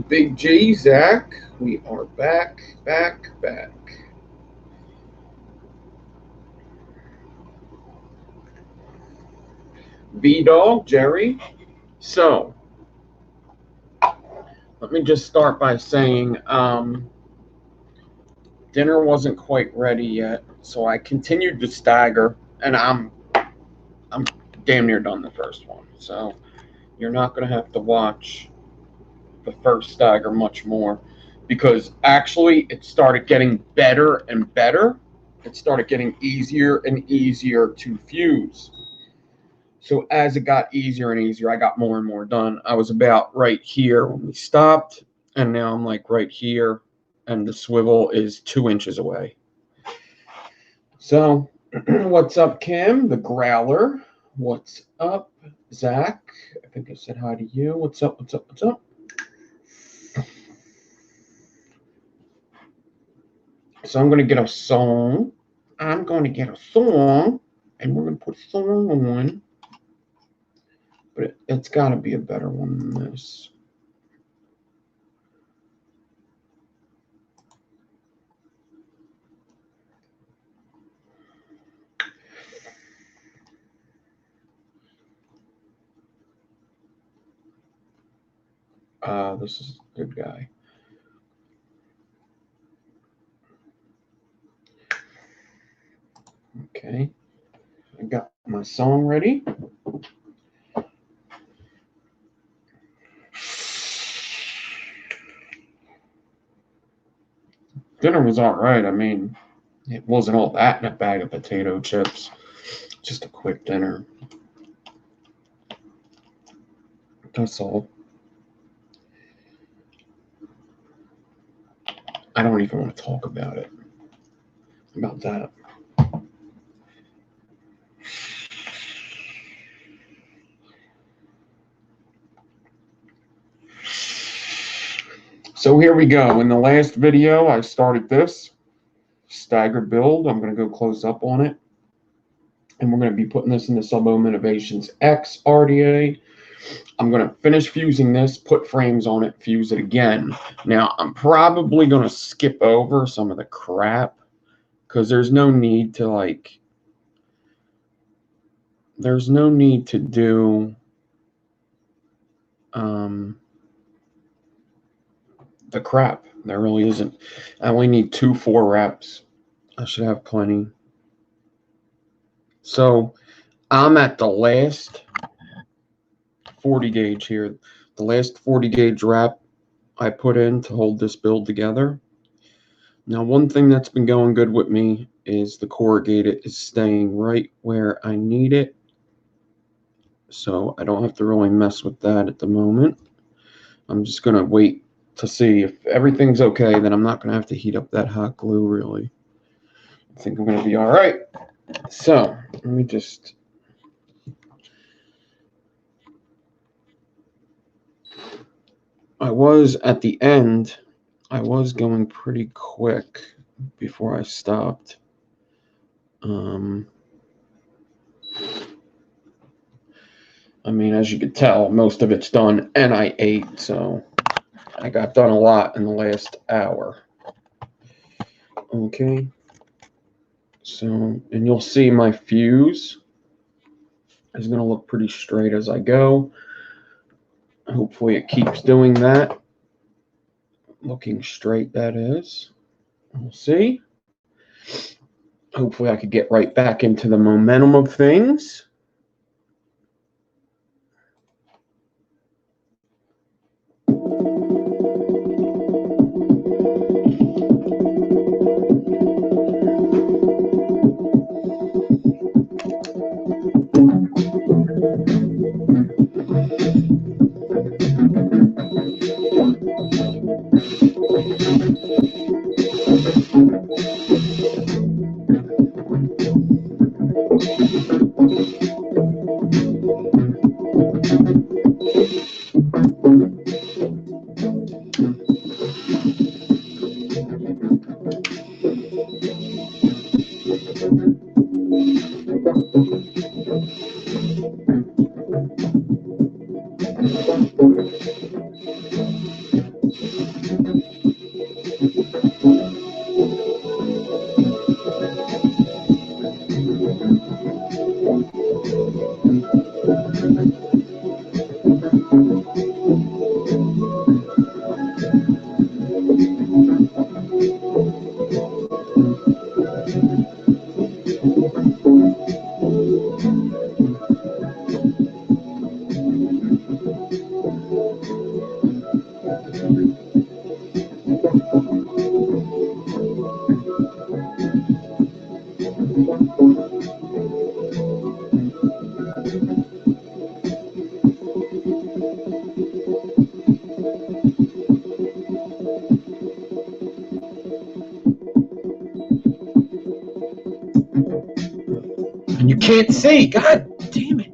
Big G, Zach, we are back. B-Dog, Jerry. So, let me just start by saying dinner wasn't quite ready yet, so I continued to stagger, and I'm damn near done the first one. So, you're not going to have to watch the first stagger much more, because actually it started getting better and better. It started getting easier and easier to fuse. So as it got easier and easier, I got more and more done. I was about right here when we stopped, and now I'm like right here, and the swivel is 2 inches away. So what's up, Kim, the growler? What's up, Zach? I think I said hi to you. What's up? So I'm going to get a song. and we're going to put a song on. But it's got to be a better one than this. This is a good guy. Okay, I got my song ready. Dinner was all right. I mean, it wasn't all that in a bag of potato chips. Just a quick dinner. That's all. I don't even want to talk about it. About that. So here we go. In the last video, I started this stagger build. I'm going to go close up on it. And we're going to be putting this in the Soi Innovations X RDA. I'm going to finish fusing this, put frames on it, fuse it again. Now, I'm probably going to skip over some of the crap because there's no need to do the crap. There really isn't. I only need 2 4 reps. I should have plenty. So I'm at the last 40 gauge here. The last 40 gauge wrap I put in to hold this build together. Now, one thing that's been going good with me is the corrugated is staying right where I need it. So I don't have to really mess with that at the moment. I'm just going to wait to see if everything's okay. Then I'm not going to have to heat up that hot glue, really. I think I'm going to be all right. So let me just... I was at the end, I was going pretty quick before I stopped. I mean, as you could tell, most of it's done, and I ate, so I got done a lot in the last hour. Okay. So, and you'll see my fuse is going to look pretty straight as I go. Hopefully it keeps doing that. Looking straight, that is. We'll see. Hopefully I could get right back into the momentum of things. And you can't see. God damn it.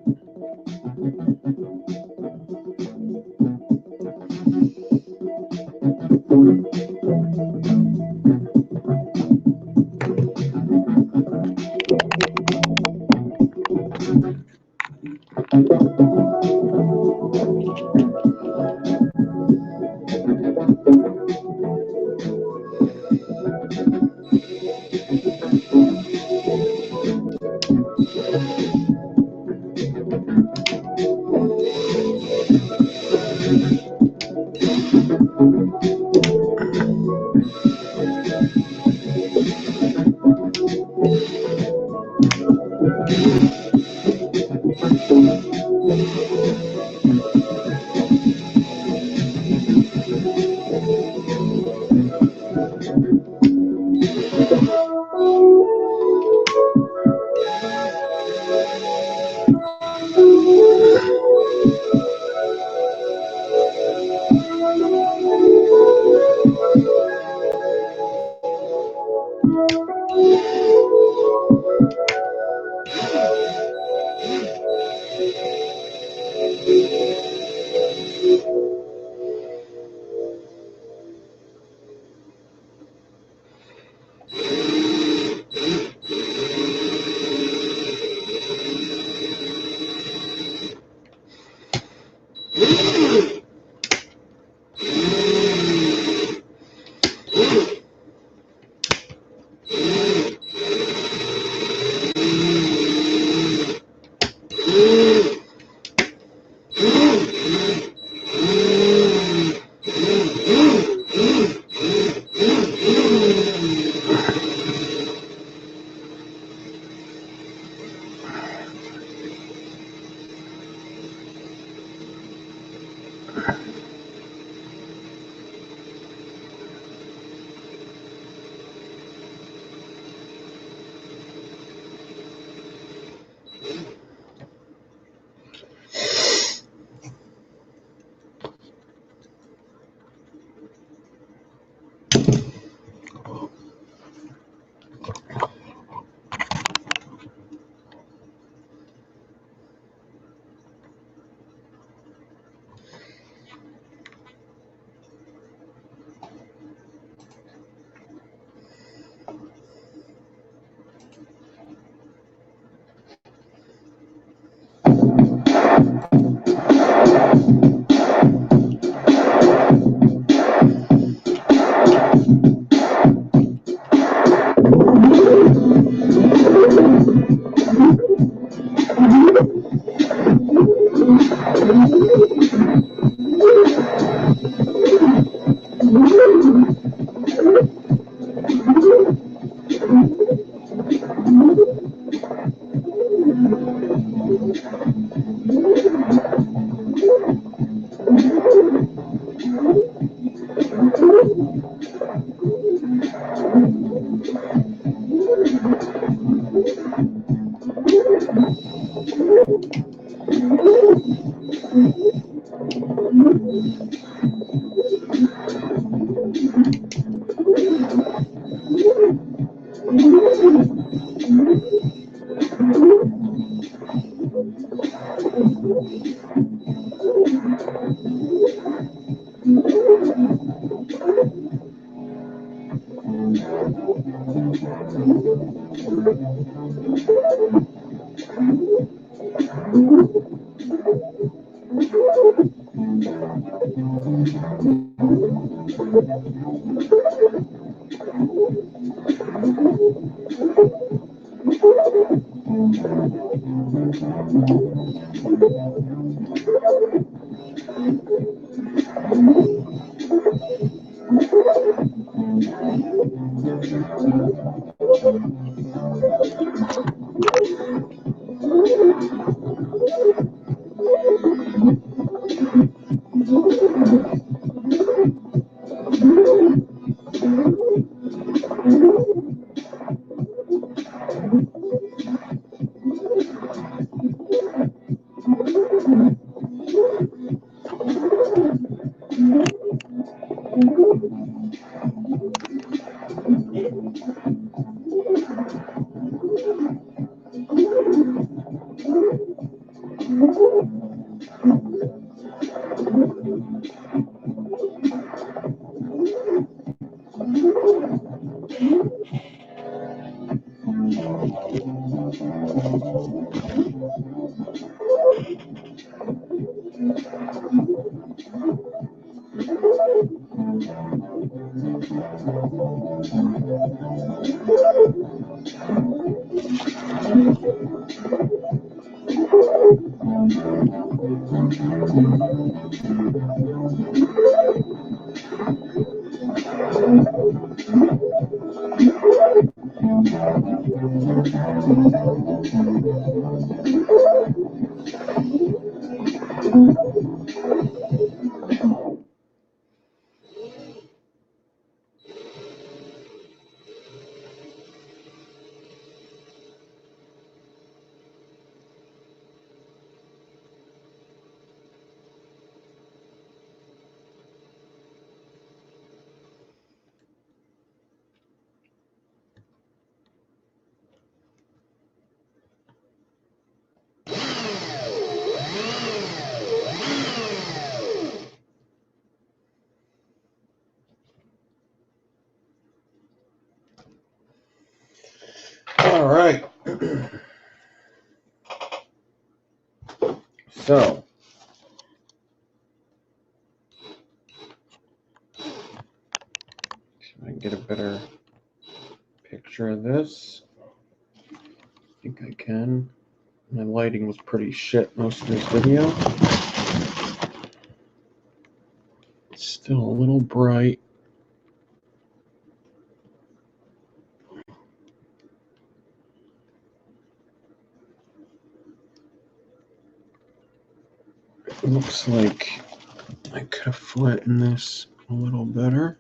All right. So, I can get a better picture of this. I think I can. My lighting was pretty shit most of this video. It's still a little bright. It looks like I could have flattened this a little better.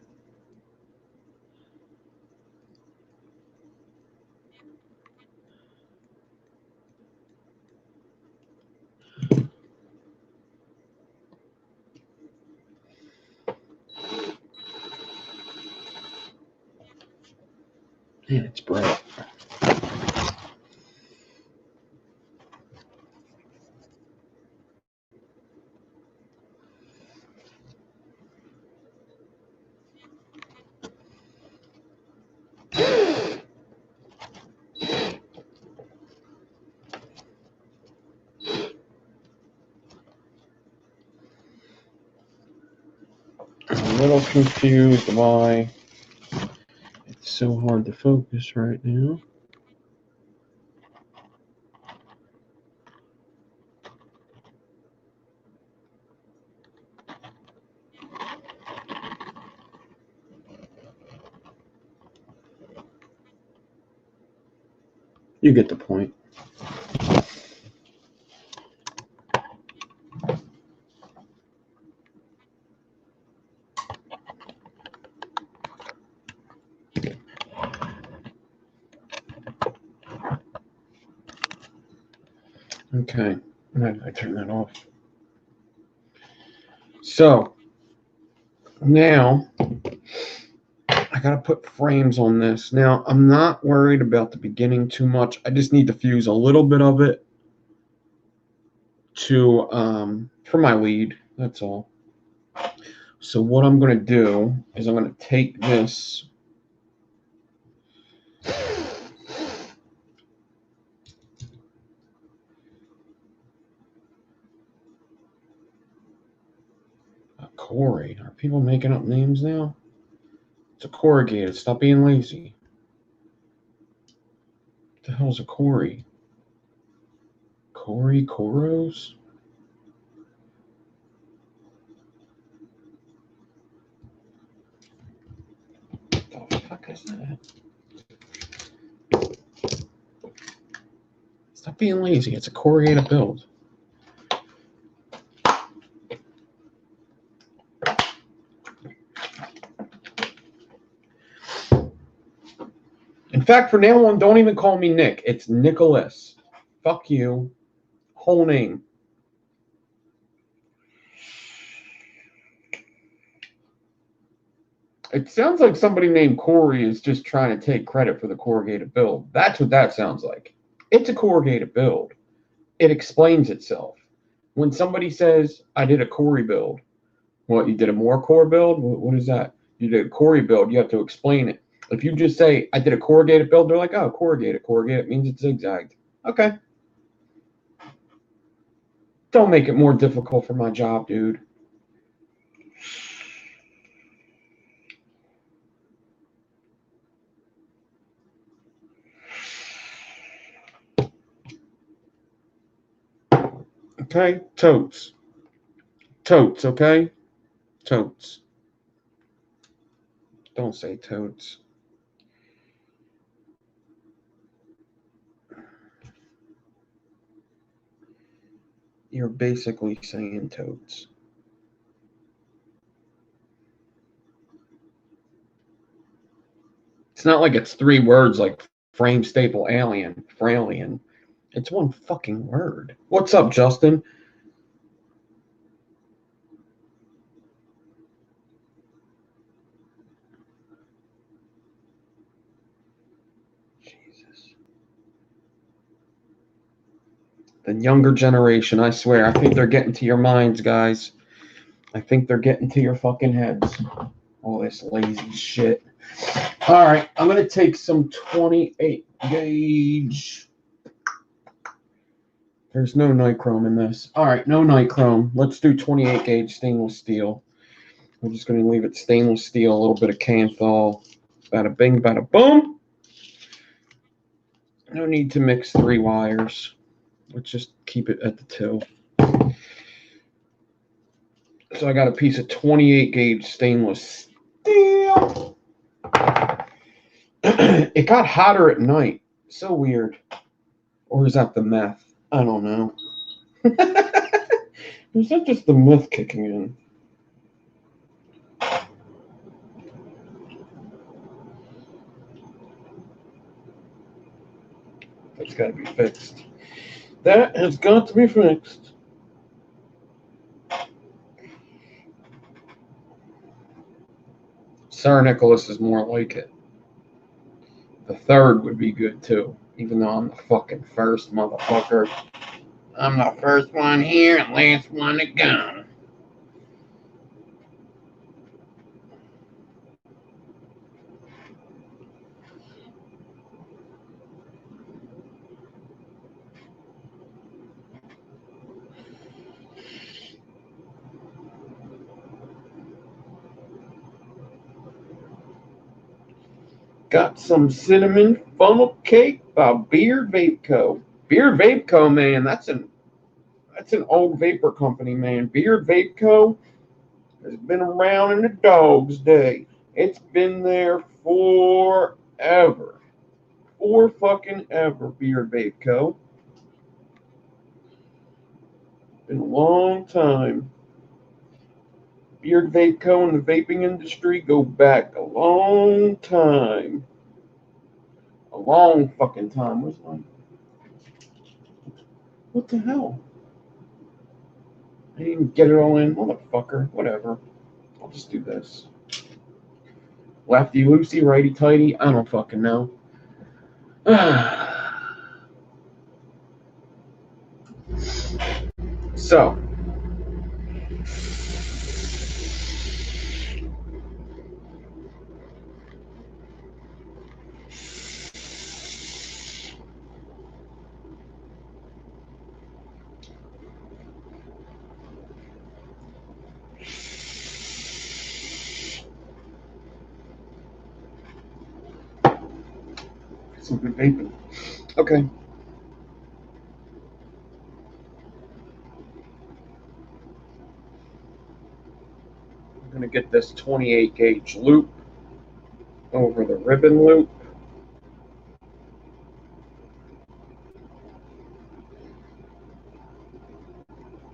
Man, it's bright. I'm a little confused why it's so hard to focus right now. You get the point. Okay, I turn that off. So now I gotta put frames on this. Now I'm not worried about the beginning too much. I just need to fuse a little bit of it to for my lead. That's all. So what I'm gonna do is I'm gonna take this. Corey. Are people making up names now? It's a corrugated. Stop being lazy. What the hell's a Corey? Corey Koros? What the fuck is that? Stop being lazy. It's a corrugated build. In fact, from now on, don't even call me Nick. It's Nicholas. Fuck you. Whole name. It sounds like somebody named Corey is just trying to take credit for the corrugated build. That's what that sounds like. It's a corrugated build. It explains itself. When somebody says, I did a Corey build, what, you did a more core build? What is that? You did a Corey build, you have to explain it. If you just say, I did a corrugated build, they're like, oh, corrugated. Corrugated means it's zigzagged. Okay. Don't make it more difficult for my job, dude. Okay? Totes. Totes, okay? Totes. Don't say totes. You're basically saying totes. It's not like it's 3 words like frame, staple, alien, fralien. It's 1 fucking word. What's up, Justin? Jesus. The younger generation, I swear. I think they're getting to your minds, guys. I think they're getting to your fucking heads. All this lazy shit. All right, I'm going to take some 28 gauge. There's no nichrome in this. All right, no nichrome. Let's do 28 gauge stainless steel. I'm just going to leave it stainless steel, a little bit of Kanthal. Bada bing, bada boom. No need to mix 3 wires. Let's just keep it at the 2. So I got a piece of 28 gauge stainless steel. It got hotter at night. So weird. Or is that the meth? I don't know. Is that just the meth kicking in? That's got to be fixed. That has got to be fixed. Sir Nicholas is more like it. The 3rd would be good too, even though I'm the fucking first motherfucker. I'm the first one here and last one to go. Got some cinnamon funnel cake by Beard Vape Co. Beard Vape Co, man, that's an old vapor company, man. Beard Vape Co has been around in the dog's day. It's been there forever. For fucking ever, Beard Vape Co. Been a long time. Beard Vape Co. and the vaping industry go back a long time. A long fucking time. Where's my... What the hell? I didn't even get it all in. Motherfucker. Whatever. I'll just do this. Lefty loosey, righty tighty. I don't fucking know. So. Some good vaping. Okay. I'm going to get this 28 gauge loop over the ribbon loop.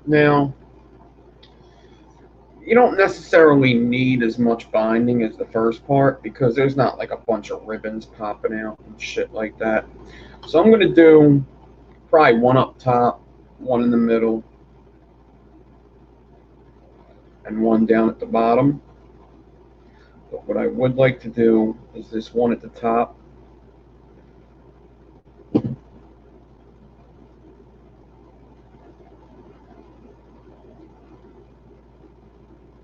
Now, you don't necessarily need as much binding as the first part because there's not like a bunch of ribbons popping out and shit like that. So I'm going to do probably 1 up top, 1 in the middle, and 1 down at the bottom. But what I would like to do is this 1 at the top.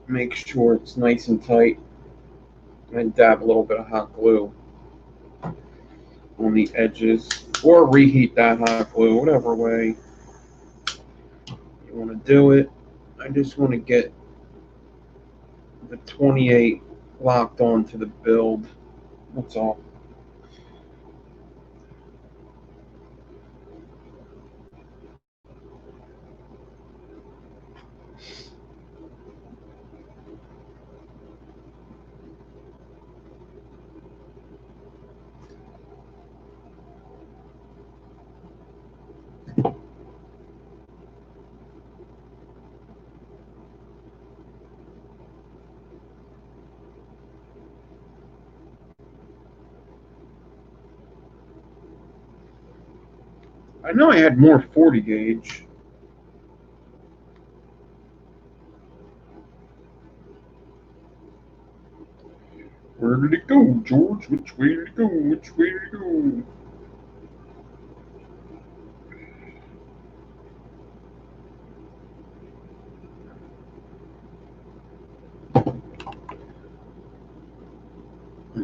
Make sure it's nice and tight and dab a little bit of hot glue on the edges, or reheat that hot glue, whatever way you want to do it. I just want to get the 28 locked onto the build. That's all. I know I had more 40 gauge. Where did it go, George? Which way did it go? Which way did it go?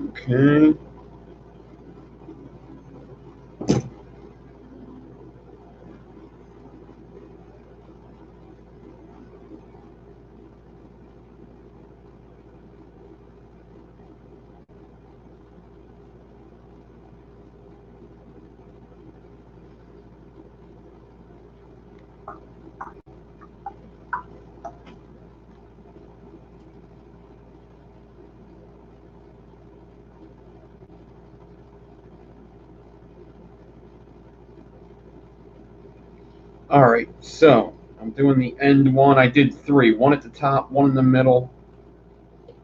Okay. All right, so I'm doing the end one. I did 3, one at the top, one in the middle,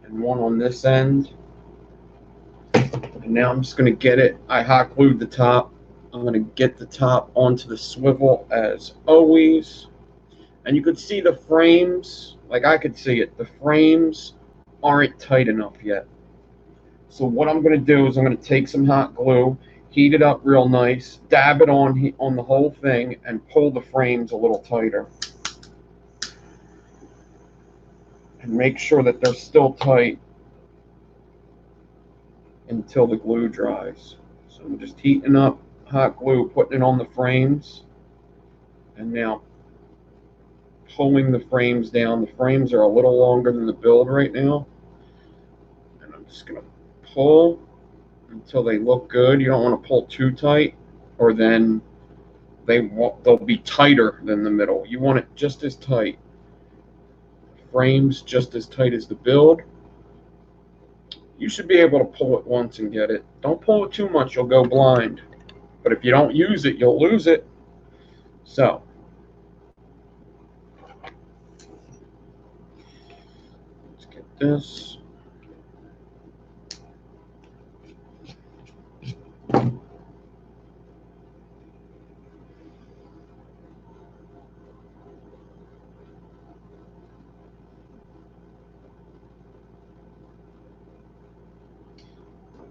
and one on this end. And now I'm just going to get it. I hot glued the top. I'm going to get the top onto the swivel as always. And you could see the frames, like I could see it, the frames aren't tight enough yet. So what I'm going to do is I'm going to take some hot glue, heat it up real nice, dab it on the whole thing, and pull the frames a little tighter. And make sure that they're still tight until the glue dries. So I'm just heating up hot glue, putting it on the frames, and now pulling the frames down. The frames are a little longer than the build right now. And I'm just going to pull until they look good. You don't want to pull too tight, or then they'll be tighter than the middle. You want it just as tight. Frames just as tight as the build. You should be able to pull it once and get it. Don't pull it too much, you'll go blind. But if you don't use it, you'll lose it. So, let's get this.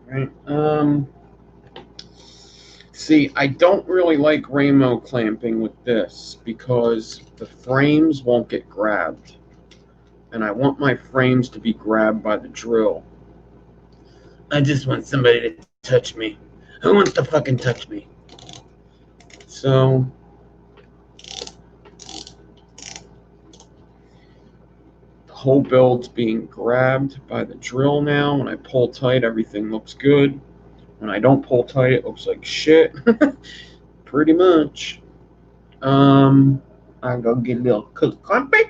Right. See, I don't really like rainbow clamping with this because the frames won't get grabbed. And I want my frames to be grabbed by the drill. I just want somebody to touch me. Who wants to fucking touch me? So, the whole build's being grabbed by the drill now. When I pull tight, everything looks good. When I don't pull tight, it looks like shit. Pretty much. I'm gonna get a little clumpy.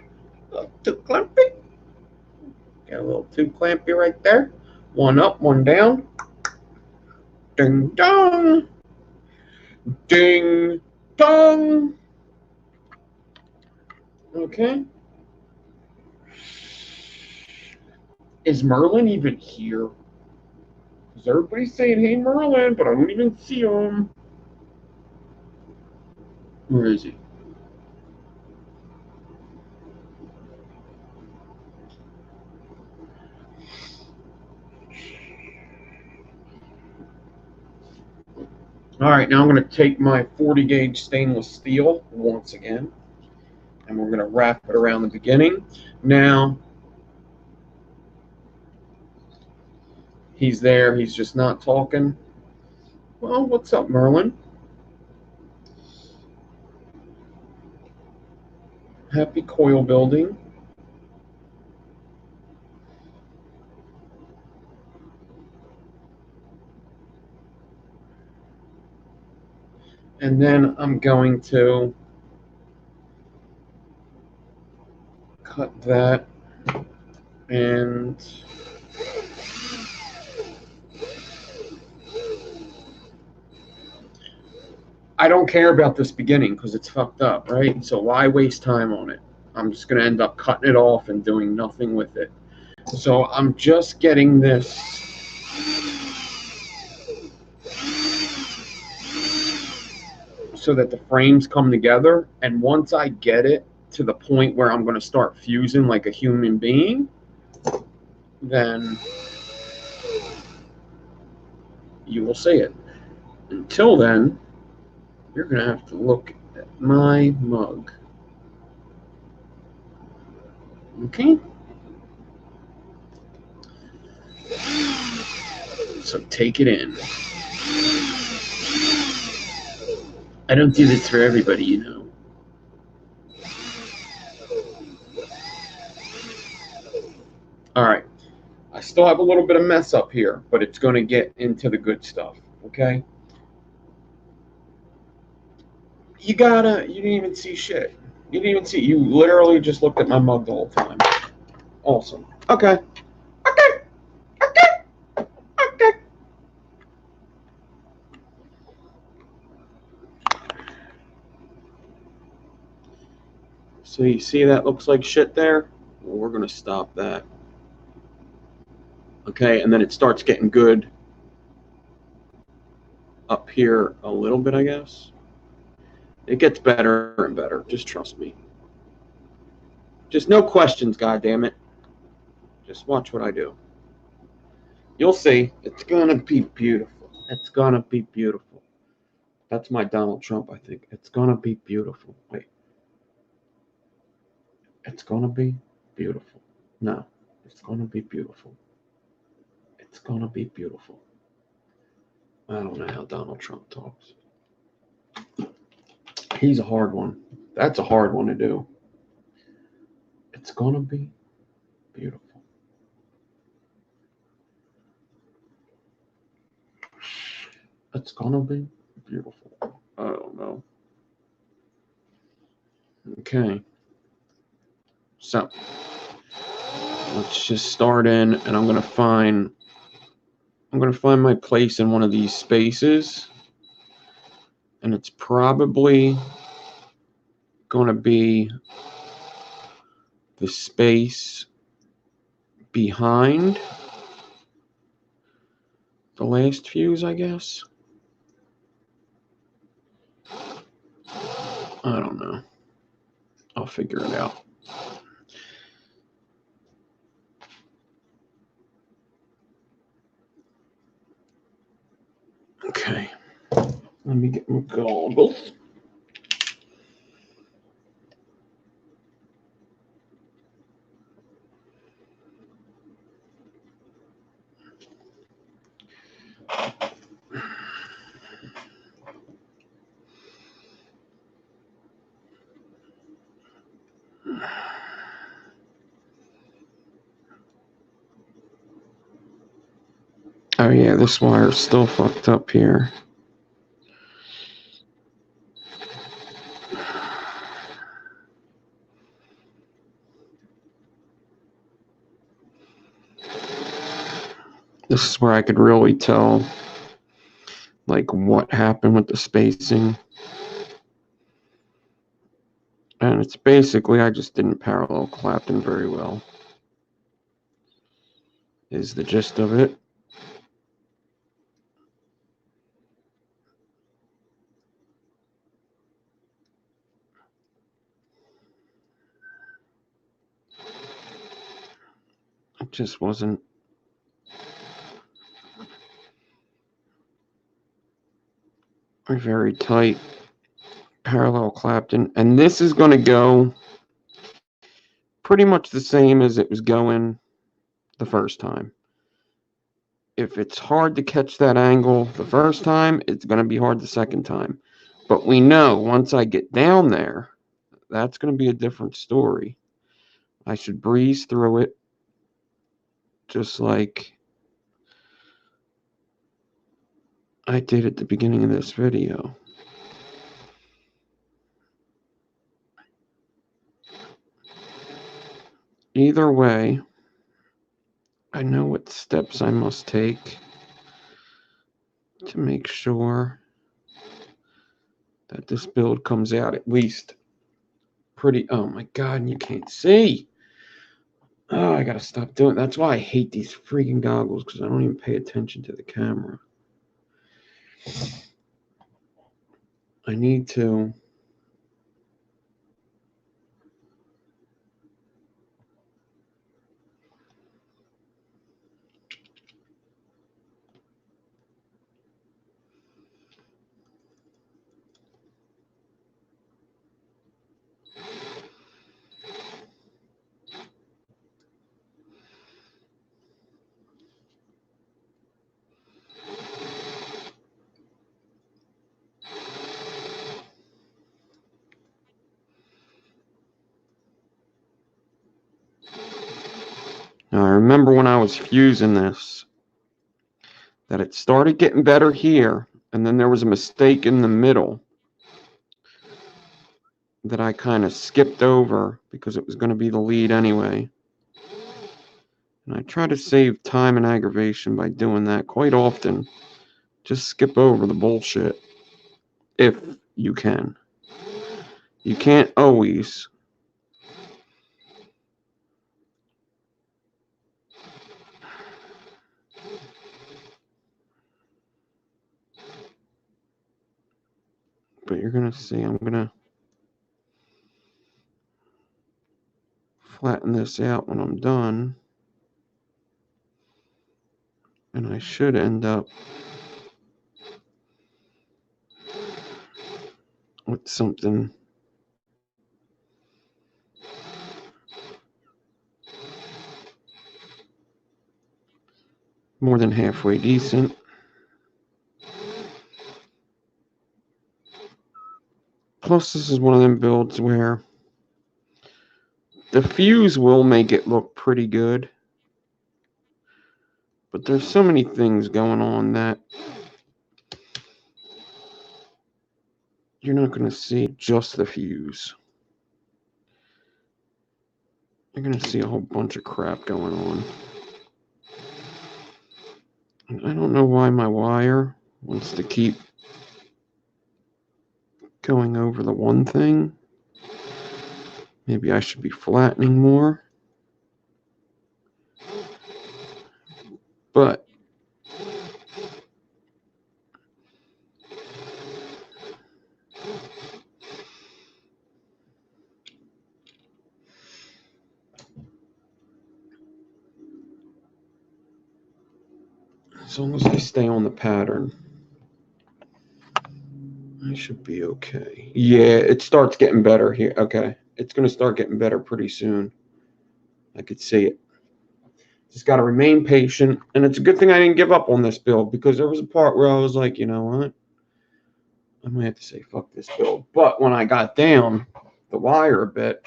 A little too clumpy. Got a little too clampy right there. One up, one down. Ding dong. Ding dong. Okay. Is Merlin even here? Because everybody's saying, hey, Merlin, but I don't even see him. Where is he? All right, now I'm going to take my 40 gauge stainless steel once again, and we're going to wrap it around the beginning. Now, he's there. He's just not talking. Well, what's up, Merlin? Happy coil building. And then I'm going to cut that, and I don't care about this beginning because it's fucked up, right? So why waste time on it? I'm just going to end up cutting it off and doing nothing with it. So I'm just getting this so that the frames come together, and once I get it to the point where I'm going to start fusing like a human being, then you will see it. Until then, you're going to have to look at my mug. Okay? So take it in. I don't do this for everybody, you know. All right. I still have a little bit of mess up here, but it's going to get into the good stuff, okay? You didn't even see shit. You didn't even see, you literally just looked at my mug the whole time. Awesome. Okay. Okay. So you see that looks like shit there? Well, we're going to stop that. Okay, and then it starts getting good up here a little bit, I guess. It gets better and better. Just trust me. Just no questions, goddammit. Just watch what I do. You'll see. It's going to be beautiful. It's going to be beautiful. That's my Donald Trump, I think. It's going to be beautiful. Wait. It's going to be beautiful. No. It's going to be beautiful. It's going to be beautiful. I don't know how Donald Trump talks. He's a hard one. That's a hard one to do. It's going to be beautiful. It's going to be beautiful. I don't know. Okay. So, let's just start in, and I'm going to find my place in one of these spaces, and it's probably going to be the space behind the last fuse, I guess. I don't know. I'll figure it out. Okay. Let me get my goggles. Oh yeah, this wire's still fucked up here. This is where I could really tell like what happened with the spacing. And it's basically I just didn't parallel clap them very well. Is the gist of it. It just wasn't very tight parallel Clapton, and this is going to go pretty much the same as it was going the first time. if it's hard to catch that angle the first time, it's going to be hard the second time. But we know once I get down there, that's going to be a different story. I should breeze through it just like I did at the beginning of this video. Either way, I know what steps I must take to make sure that this build comes out at least pretty. Oh my God, and you can't see. Oh, I gotta stop doing it. That's why I hate these freaking goggles, because I don't even pay attention to the camera. I need to. Now, I remember when I was fusing this, that it started getting better here, and then there was a mistake in the middle that I kind of skipped over because it was going to be the lead anyway. And I try to save time and aggravation by doing that quite often. Just skip over the bullshit if you can. You can't always. But you're going to see, I'm going to flatten this out when I'm done. And I should end up with something more than halfway decent. Plus, this is one of them builds where the fuse will make it look pretty good. But there's so many things going on that you're not going to see just the fuse. You're going to see a whole bunch of crap going on. And I don't know why my wire wants to keep going over the one thing. Maybe I should be flattening more. But as long as I stay on the pattern, I should be okay. Yeah, it starts getting better here. Okay, it's going to start getting better pretty soon. I could see it. Just got to remain patient. And it's a good thing I didn't give up on this build, because there was a part where I was like, you know what? I might have to say, fuck this build. But when I got down the wire a bit,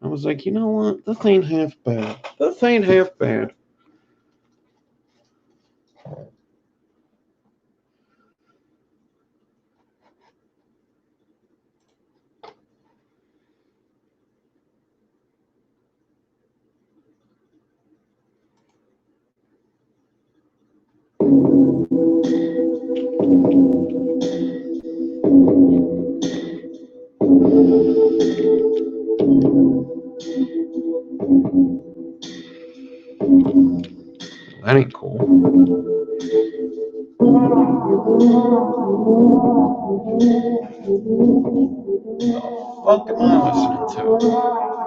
I was like, you know what? This ain't half bad. This ain't half bad. That ain't cool. What the fuck am I listening to?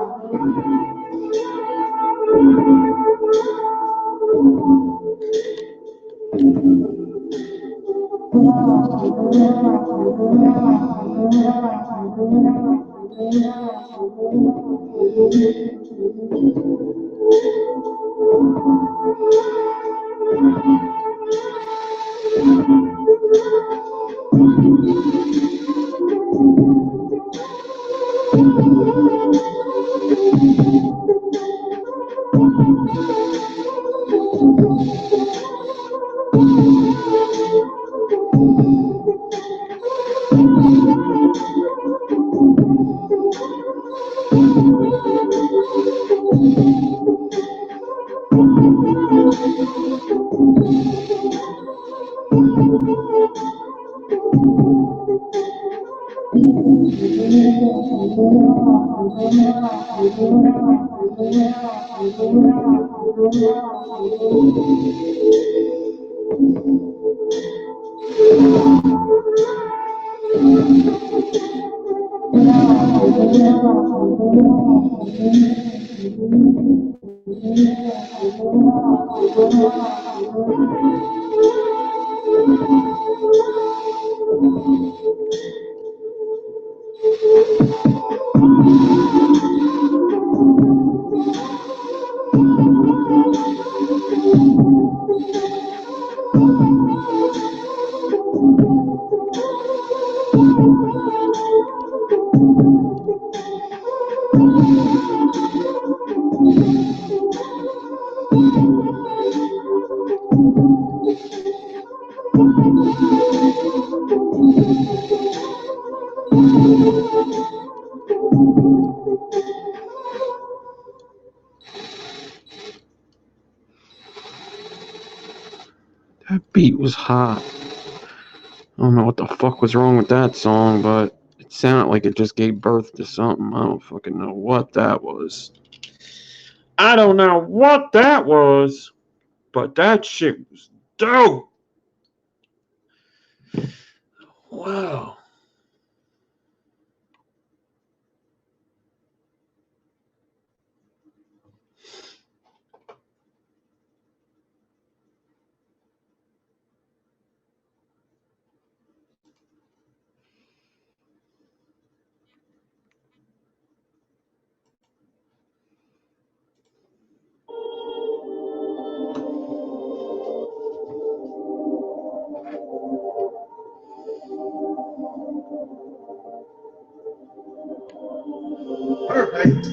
That beat was hot. I don't know what the fuck was wrong with that song, but it sounded like it just gave birth to something. I don't fucking know what that was. I don't know what that was, but that shit was dope. Wow. Perfect.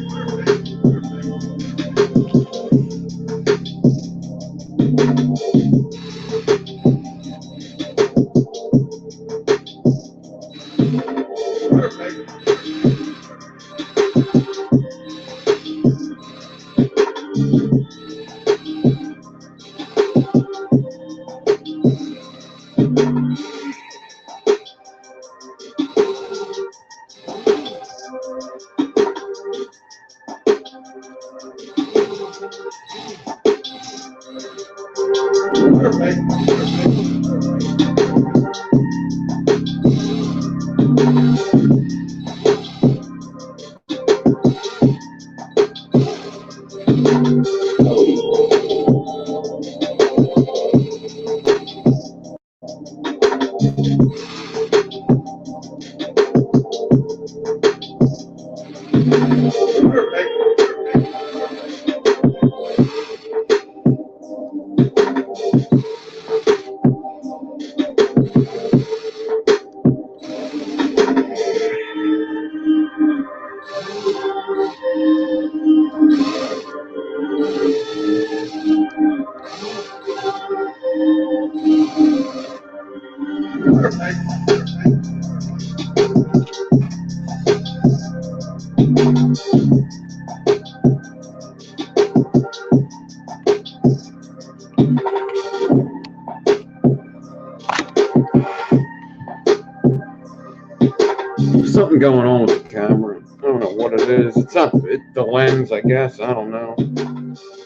There's something going on with the camera. I don't know what it is. It's not the lens, I guess. I don't know.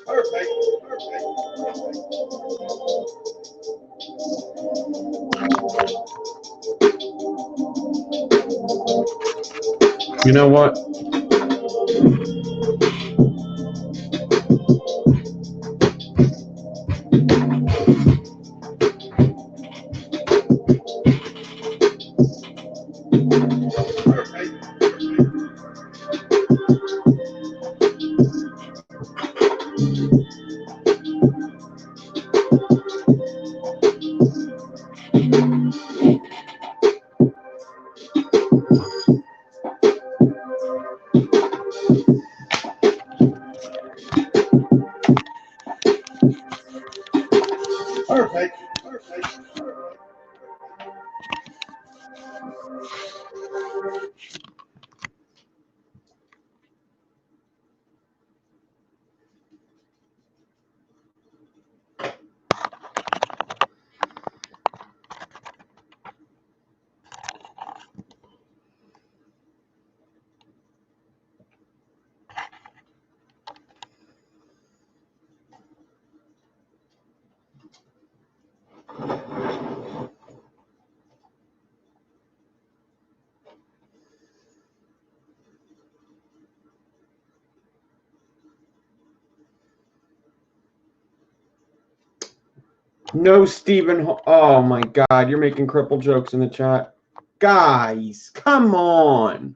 Perfect. You know what? No, Stephen. Oh my God, you're making cripple jokes in the chat. Guys, come on.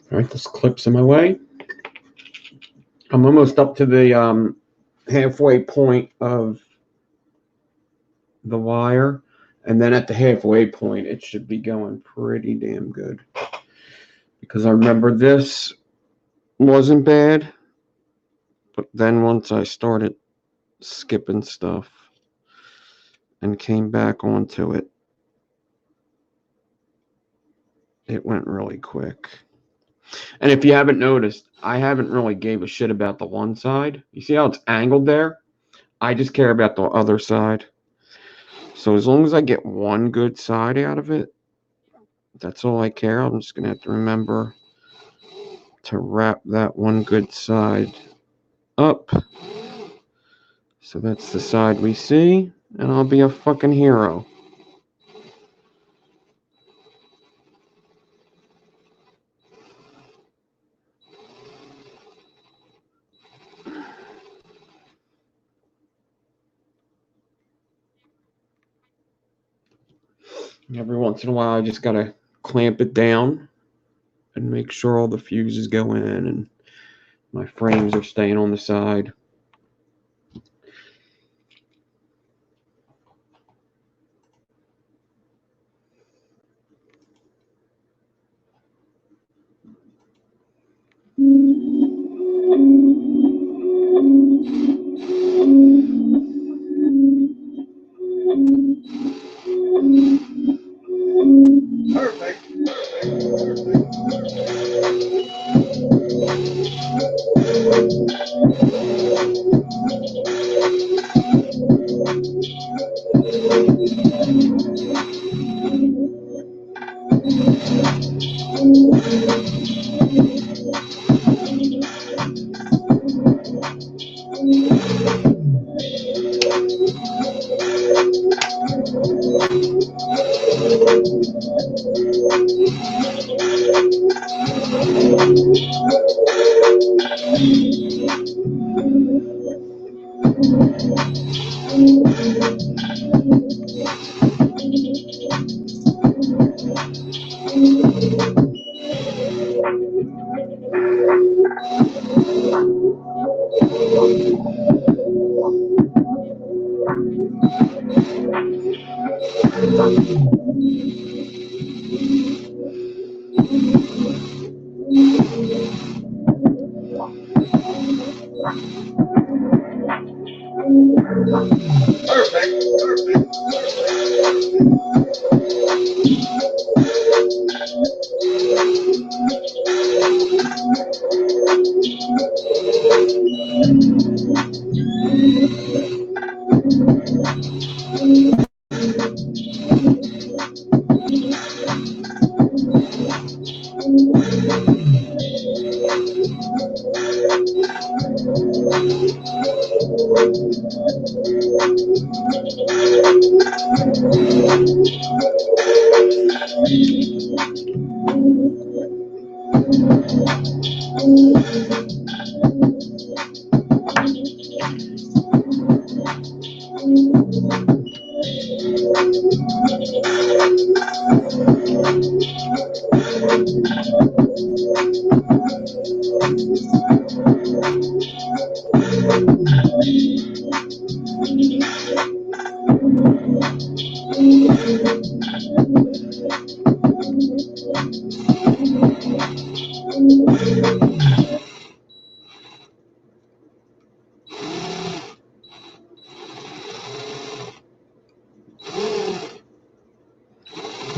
All right, this clip's in my way. I'm almost up to the halfway point of the wire, and then at the halfway point, it should be going pretty damn good. Because I remember this wasn't bad, but then once I started skipping stuff and came back onto it, it went really quick. And if you haven't noticed, I haven't really gave a shit about the one side. You see how it's angled there? I just care about the other side. So as long as I get one good side out of it, that's all I care. I'm just going to have to remember to wrap that one good side up. So that's the side we see, and I'll be a fucking hero. Every once in a while, I just got to clamp it down and make sure all the fuses go in and my frames are staying on the side.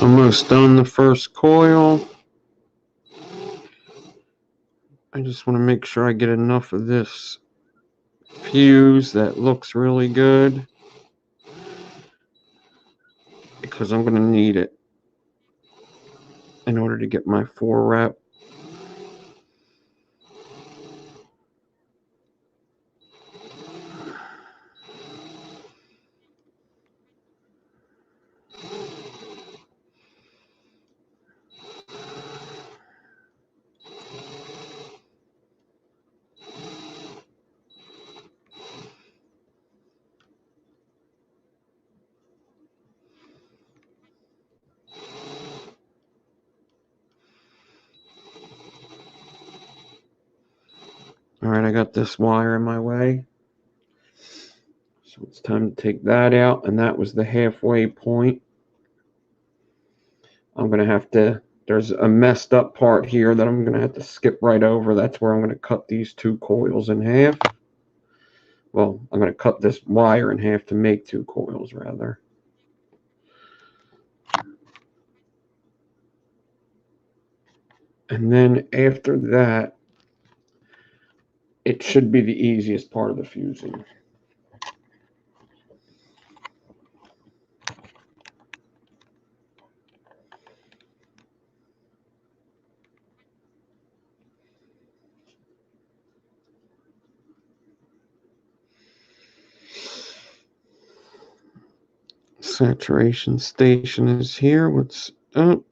Almost done the first coil. I just want to make sure I get enough of this fuse that looks really good, because I'm going to need it in order to get my 4 wrap. Alright, I got this wire in my way. So it's time to take that out, and that was the halfway point. I'm going to have to, there's a messed up part here that I'm going to have to skip right over. That's where I'm going to cut these 2 coils in half. Well, I'm going to cut this wire in half to make 2 coils, rather. And then after that, it should be the easiest part of the fusing. Saturation station is here. What's up?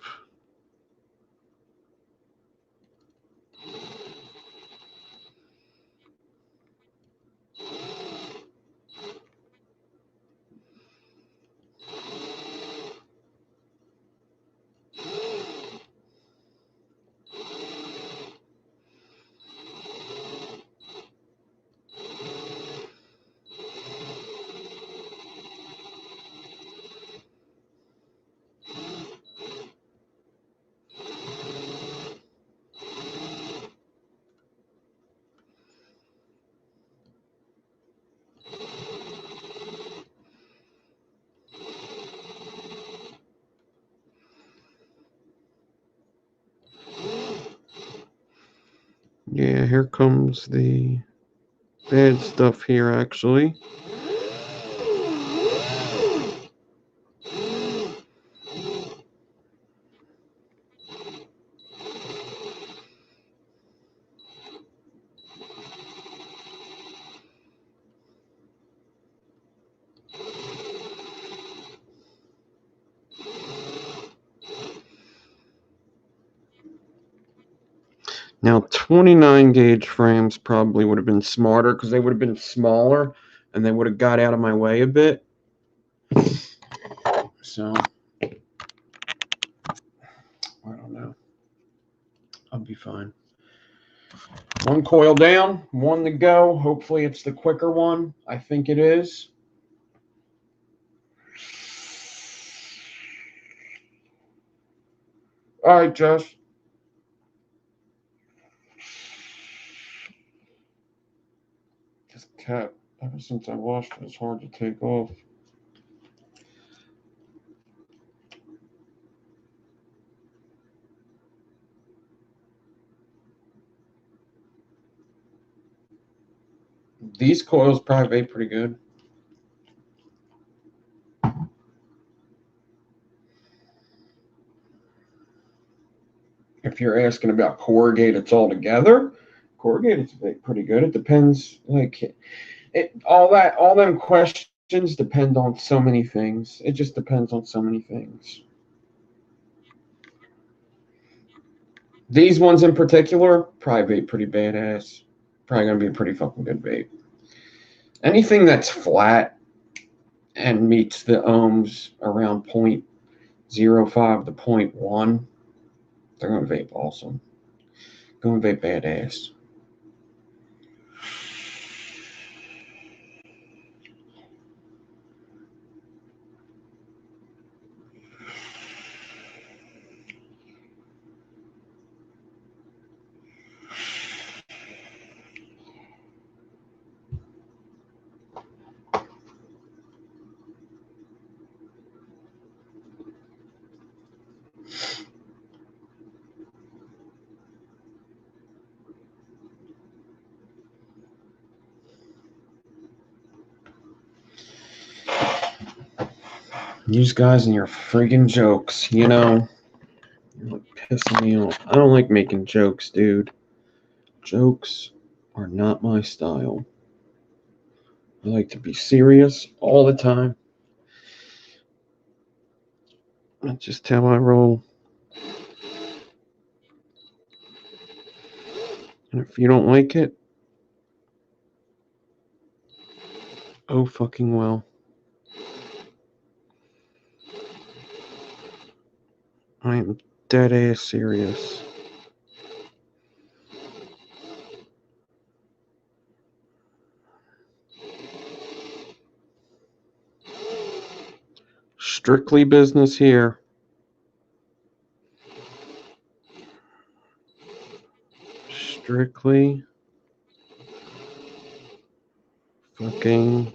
Yeah, here comes the bad stuff here, actually. Now, 29 gauge frames probably would have been smarter because they would have been smaller and they would have got out of my way a bit. So, I don't know. I'll be fine. One coil down, one to go. Hopefully it's the quicker one. I think it is. All right, Josh. This cap, ever since I washed it, it's hard to take off. These coils probably vape pretty good. If you're asking about corrugated altogether, corrugated's pretty good. It depends, like all them questions depend on so many things. It just depends on so many things. These ones in particular, probably vape pretty badass. Probably gonna be a pretty fucking good vape. Anything that's flat and meets the ohms around 0.05 to 0.1, they're gonna vape awesome. Gonna vape badass. You guys and your friggin' jokes, you know. You're pissing me off. I don't like making jokes, dude. Jokes are not my style. I like to be serious all the time. That's just how I roll. And if you don't like it, oh fucking well. I am dead ass serious. Strictly business here. Strictly fucking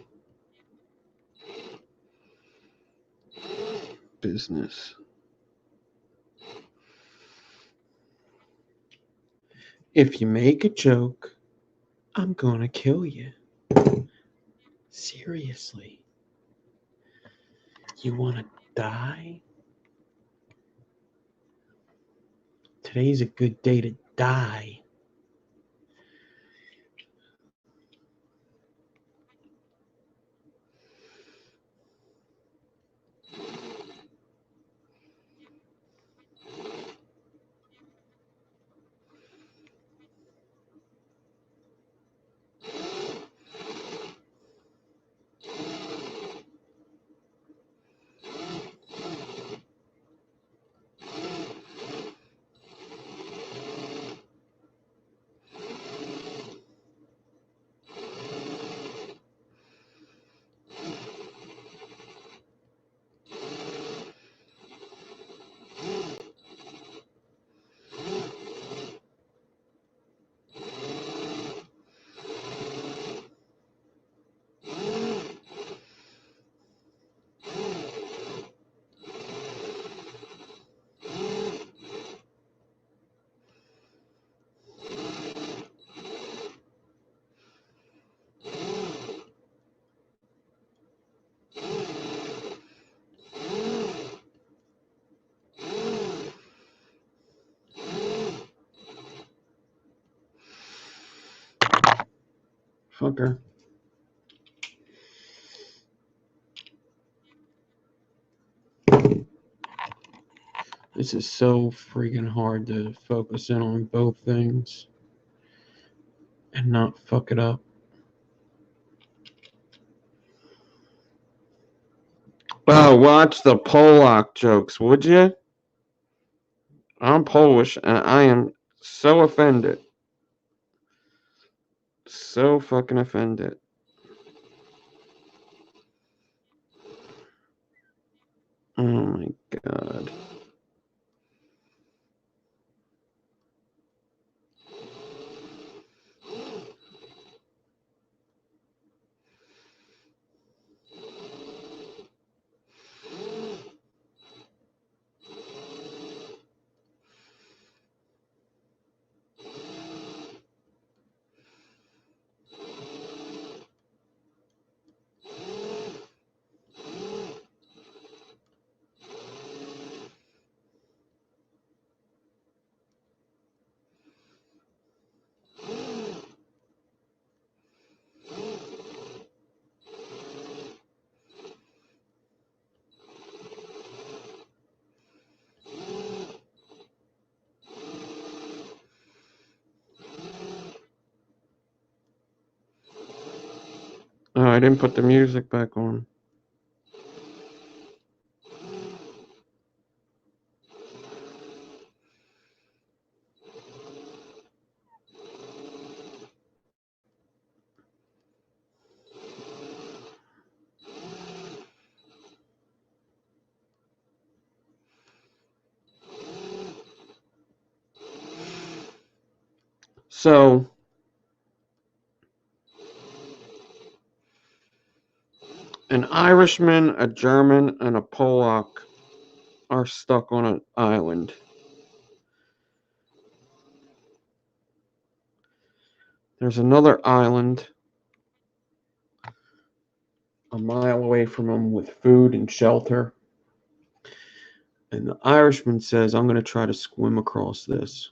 business. If you make a joke, I'm gonna kill you. Seriously. You wanna die? Today's a good day to die. Fucker. This is so freaking hard to focus in on both things and not fuck it up. Oh, watch the Polak jokes, would you? I'm Polish and I am so offended. So fucking offended. Oh my god. Oh, I didn't put the music back on. So, an Irishman, a German, and a Polak are stuck on an island. There's another island a mile away from them with food and shelter. And the Irishman says, I'm going to try to swim across this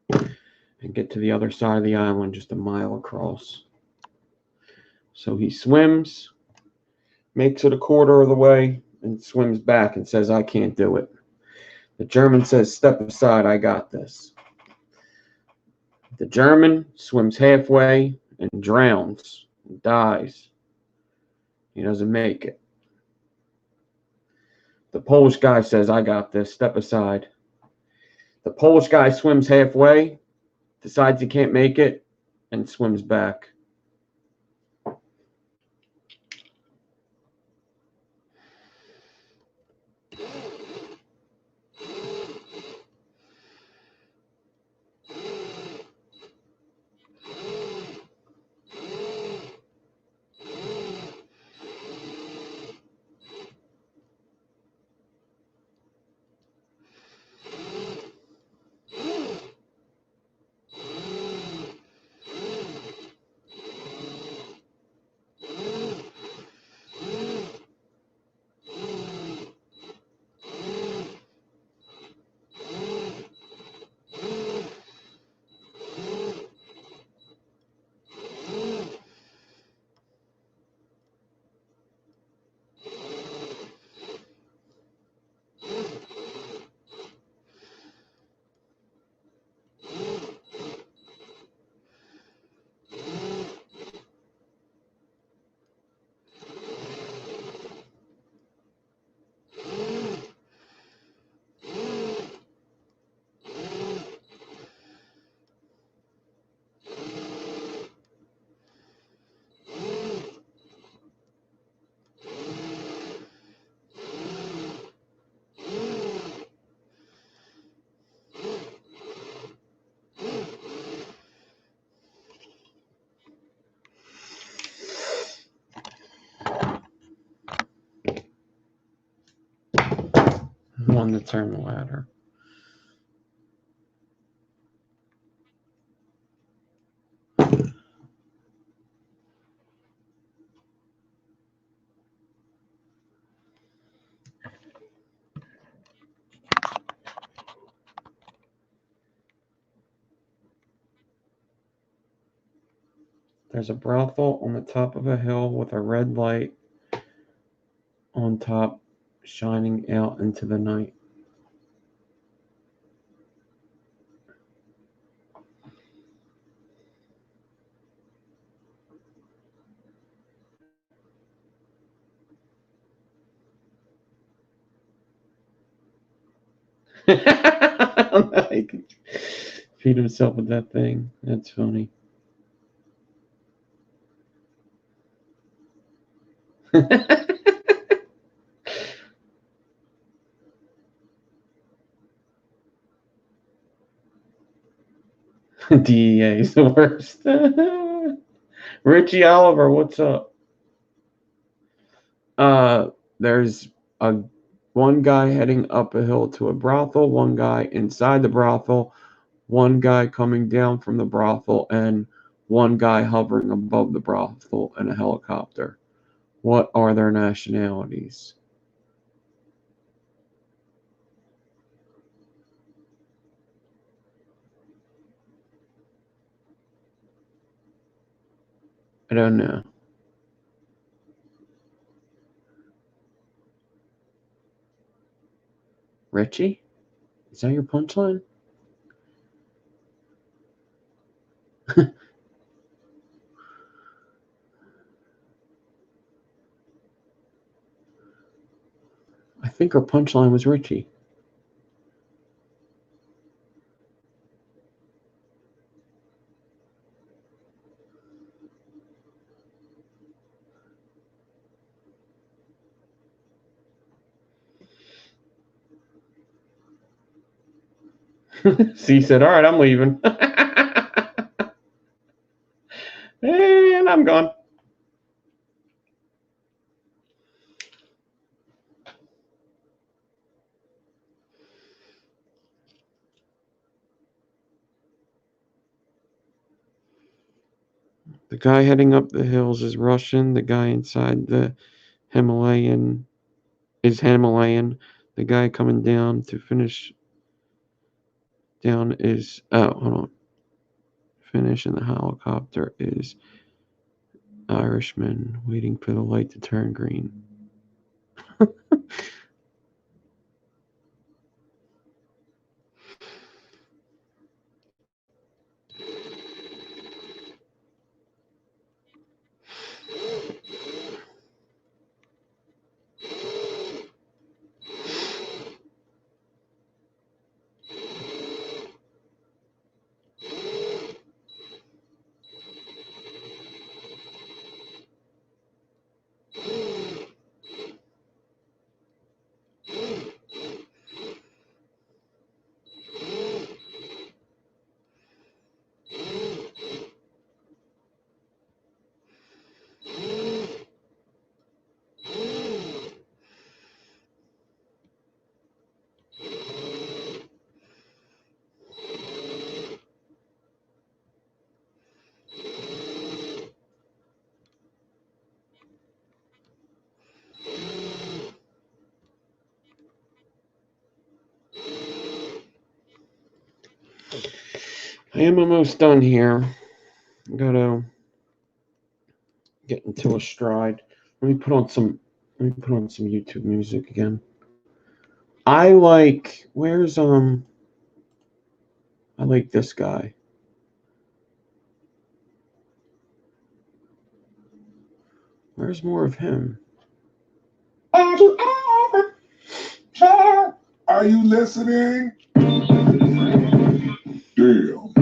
and get to the other side of the island just a mile across. So he swims, makes it a quarter of the way, and swims back and says, I can't do it. The German says, step aside, I got this. The German swims halfway and drowns and dies. He doesn't make it. The Polish guy says, I got this, step aside. The Polish guy swims halfway, decides he can't make it, and swims back. One to turn the ladder. There's a brothel on the top of a hill with a red light on top shining out into the night. He can feed himself with that thing. That's funny. DEA is the worst. Richie Oliver, what's up? There's one guy heading up a hill to a brothel, one guy inside the brothel, one guy coming down from the brothel, and one guy hovering above the brothel in a helicopter. What are their nationalities? I don't know. Richie? Is that your punchline? I think our punchline was Richie. C said, all right, I'm leaving. And I'm gone. The guy heading up the hills is Russian. The guy inside the Himalayan is Himalayan. The guy coming down to finish down is, oh, hold on. Finish in the helicopter is Irishman waiting for the light to turn green. I am almost done here. I gotta get into a stride. Let me put on some YouTube music again. I like I like this guy. Where's more of him? Have you ever felt? Are you listening? Damn.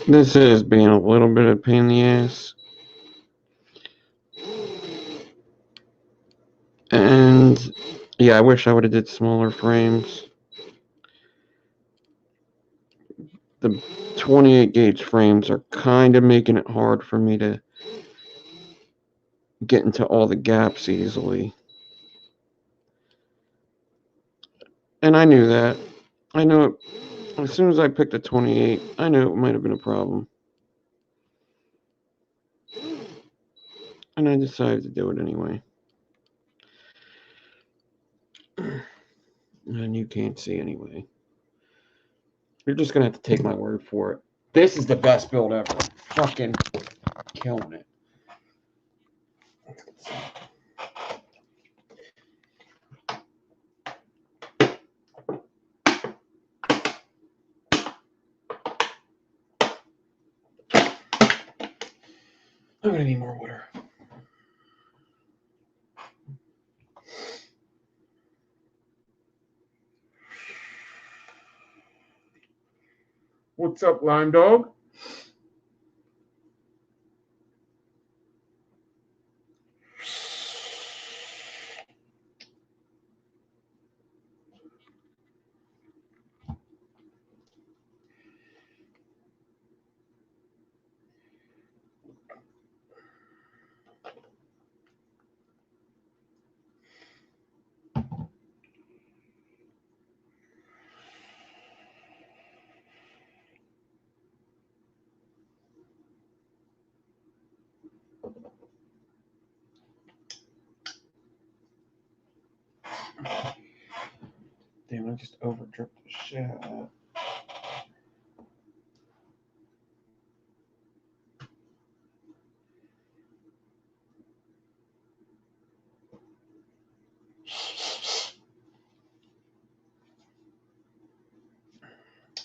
This is being a little bit of a pain in the ass. And yeah, I wish I would have did smaller frames. The 28 gauge frames are kind of making it hard for me to get into all the gaps easily. And I knew that. I knew it. As soon as I picked a 28, I knew it might have been a problem. And I decided to do it anyway. And you can't see anyway. You're just going to have to take my word for it. This is the best build ever. Fucking killing it. I'm going to need more water. What's up, Lime Dog? Damn, I just over dripped the shit out of that.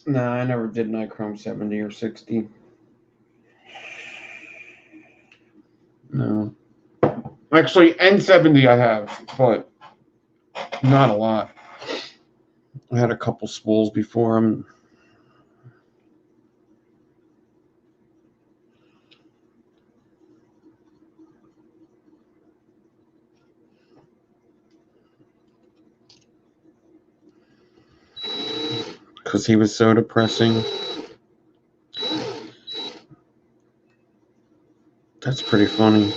Nah, I never did Nichrome 70 or 60. No. Actually, N70 I have, but not a lot. I had a couple spools before them. Because he was so depressing. That's pretty funny.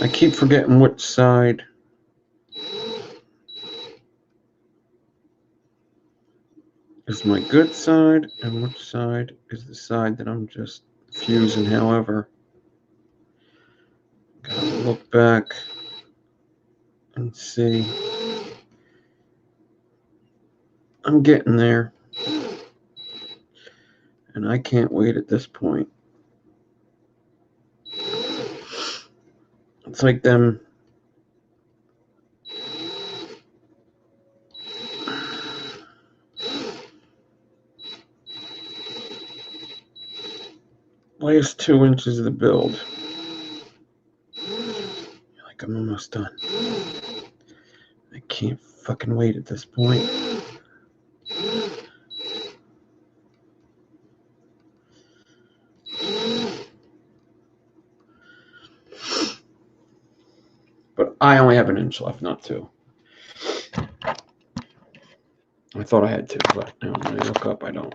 I keep forgetting which side is my good side and which side is the side that I'm just fusing. However, gotta look back and see. I'm getting there, and I can't wait at this point. It's like them last 2 inches of the build. Like, I'm almost done. I can't fucking wait at this point. But I only have an inch left, not 2. I thought I had 2, but now when I look up, I don't.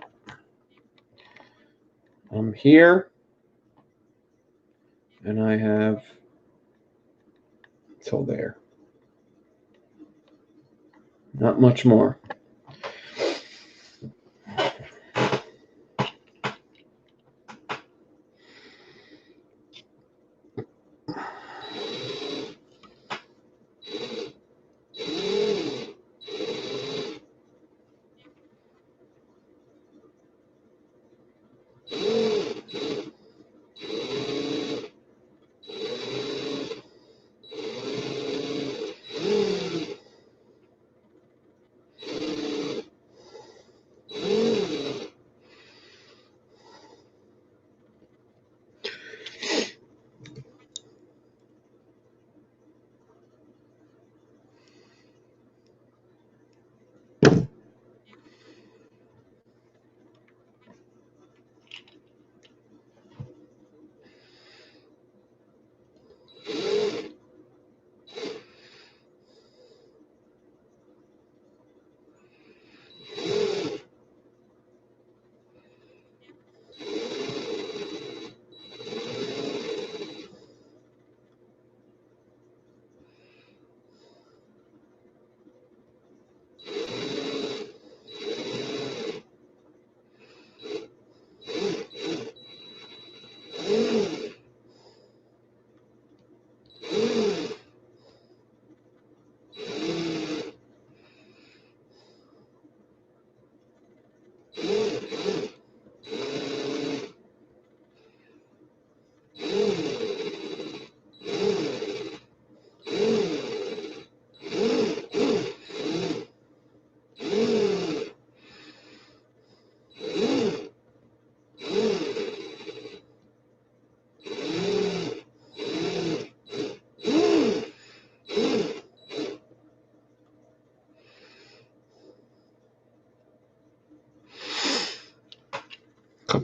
I'm here, and I have till there. Not much more.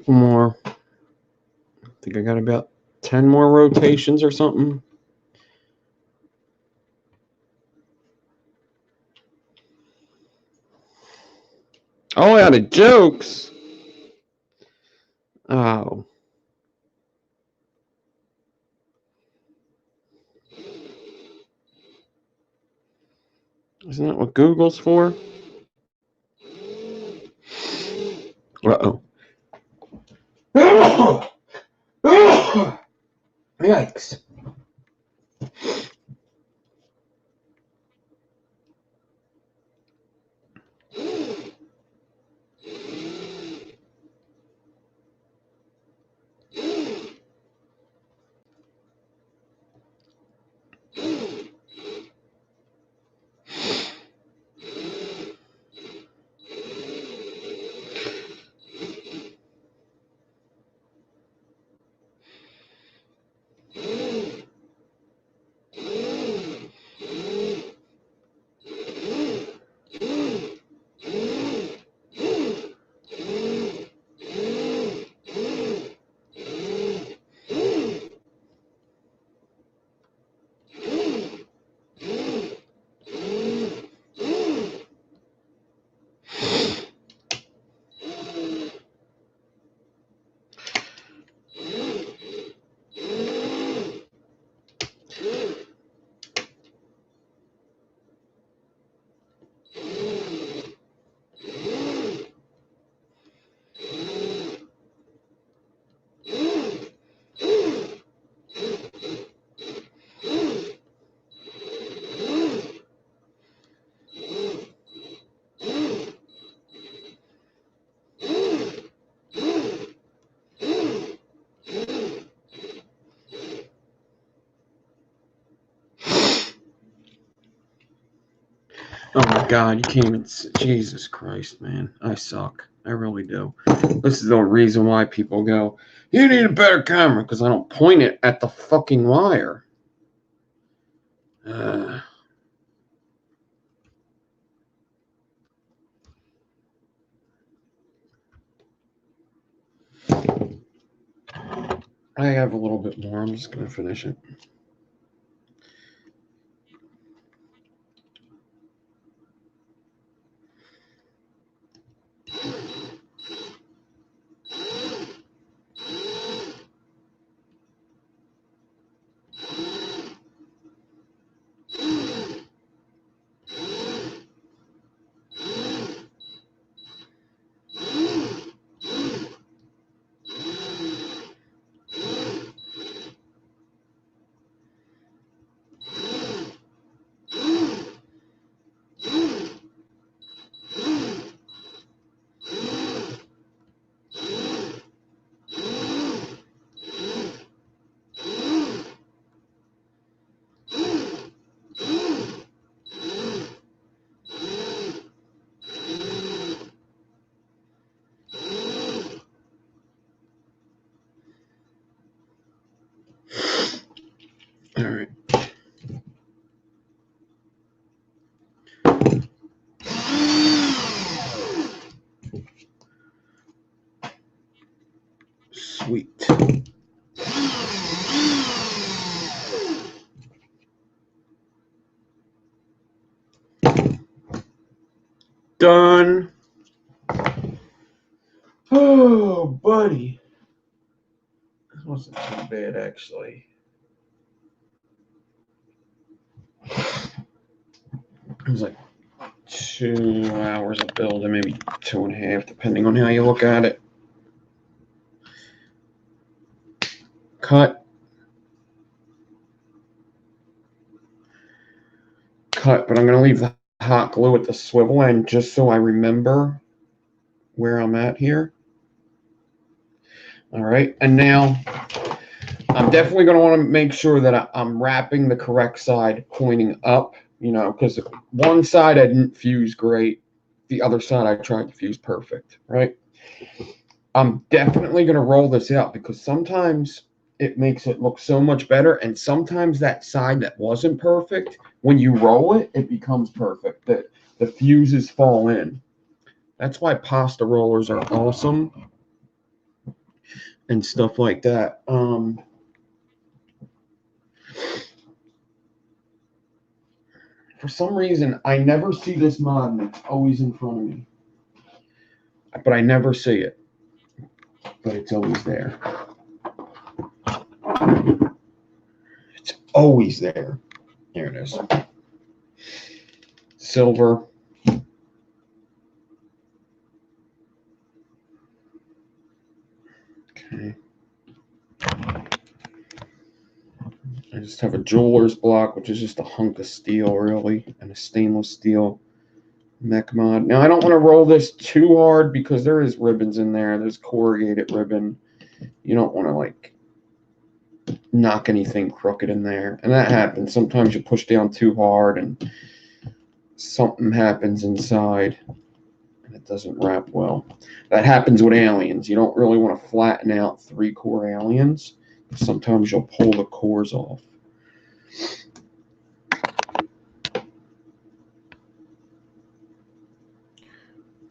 couple more. I think I got about 10 more rotations or something. Oh, out of jokes. Oh. Isn't that what Google's for? Uh-oh. Yikes. Oh my God, you can't even see. Jesus Christ, man. I suck. I really do. This is the reason why people go, you need a better camera, because I don't point it at the fucking wire. I have a little bit more. I'm just going to finish it. All right. Sweet. Done. Oh, buddy. This wasn't too bad, actually. It was like 2 hours of building, maybe 2.5, depending on how you look at it. Cut. But I'm going to leave the hot glue at the swivel end just so I remember where I'm at here. All right, and now I'm definitely going to want to make sure that I'm wrapping the correct side pointing up, you know, because one side I didn't fuse great. The other side I tried to fuse perfect, right? I'm definitely going to roll this out because sometimes it makes it look so much better, and sometimes that side that wasn't perfect, when you roll it, it becomes perfect. The fuses fall in. That's why pasta rollers are awesome. and stuff like that. For some reason, I never see this mod, and it's always in front of me. But I never see it. But it's always there. It's always there. There it is. Silver. Okay. I just have a jeweler's block, which is just a hunk of steel, really, and a stainless steel mech mod. Now, I don't want to roll this too hard because there is ribbons in there. There's corrugated ribbon. You don't want to, like, knock anything crooked in there. And that happens. Sometimes you push down too hard and something happens inside and it doesn't wrap well. That happens with aliens. You don't really want to flatten out 3-core aliens. Sometimes you'll pull the cores off.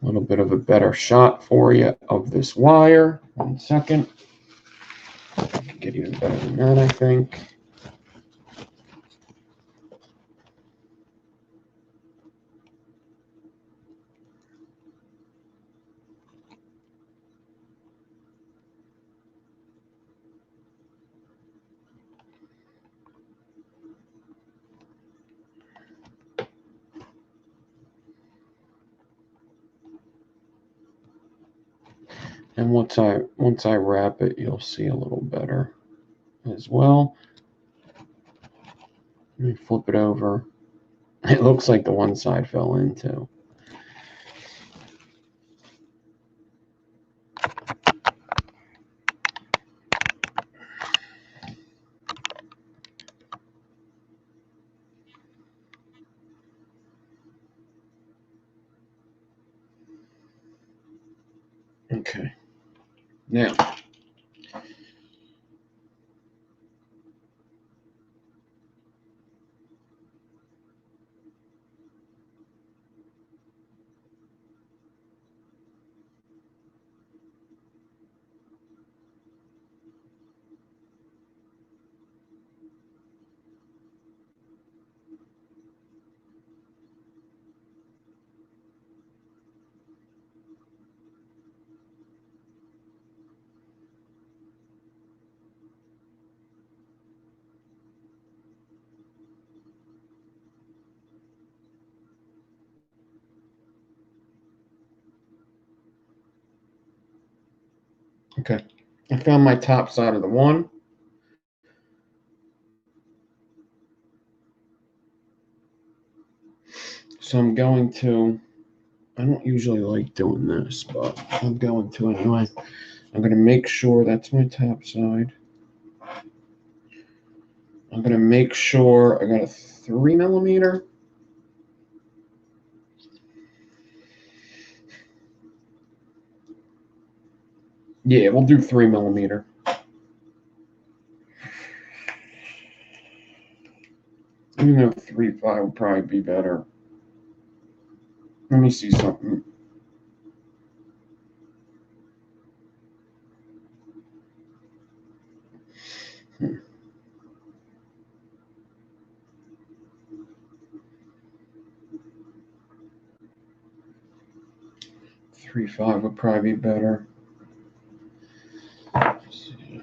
A little bit of a better shot for you of this wire. 1 second. I can get even better than that, I think. And once I wrap it, you'll see a little better as well. Let me flip it over. It looks like the one side fell in too. Okay. Now, okay. I found my top side of the one. So I'm going to, I don't usually like doing this, but I'm going to anyway. I'm going to make sure that's my top side. I'm going to make sure I got a 3mm. Yeah, we'll do 3mm. Even though 3.5 would probably be better. Let me see something. Hmm. 3.5 would probably be better. Let's see.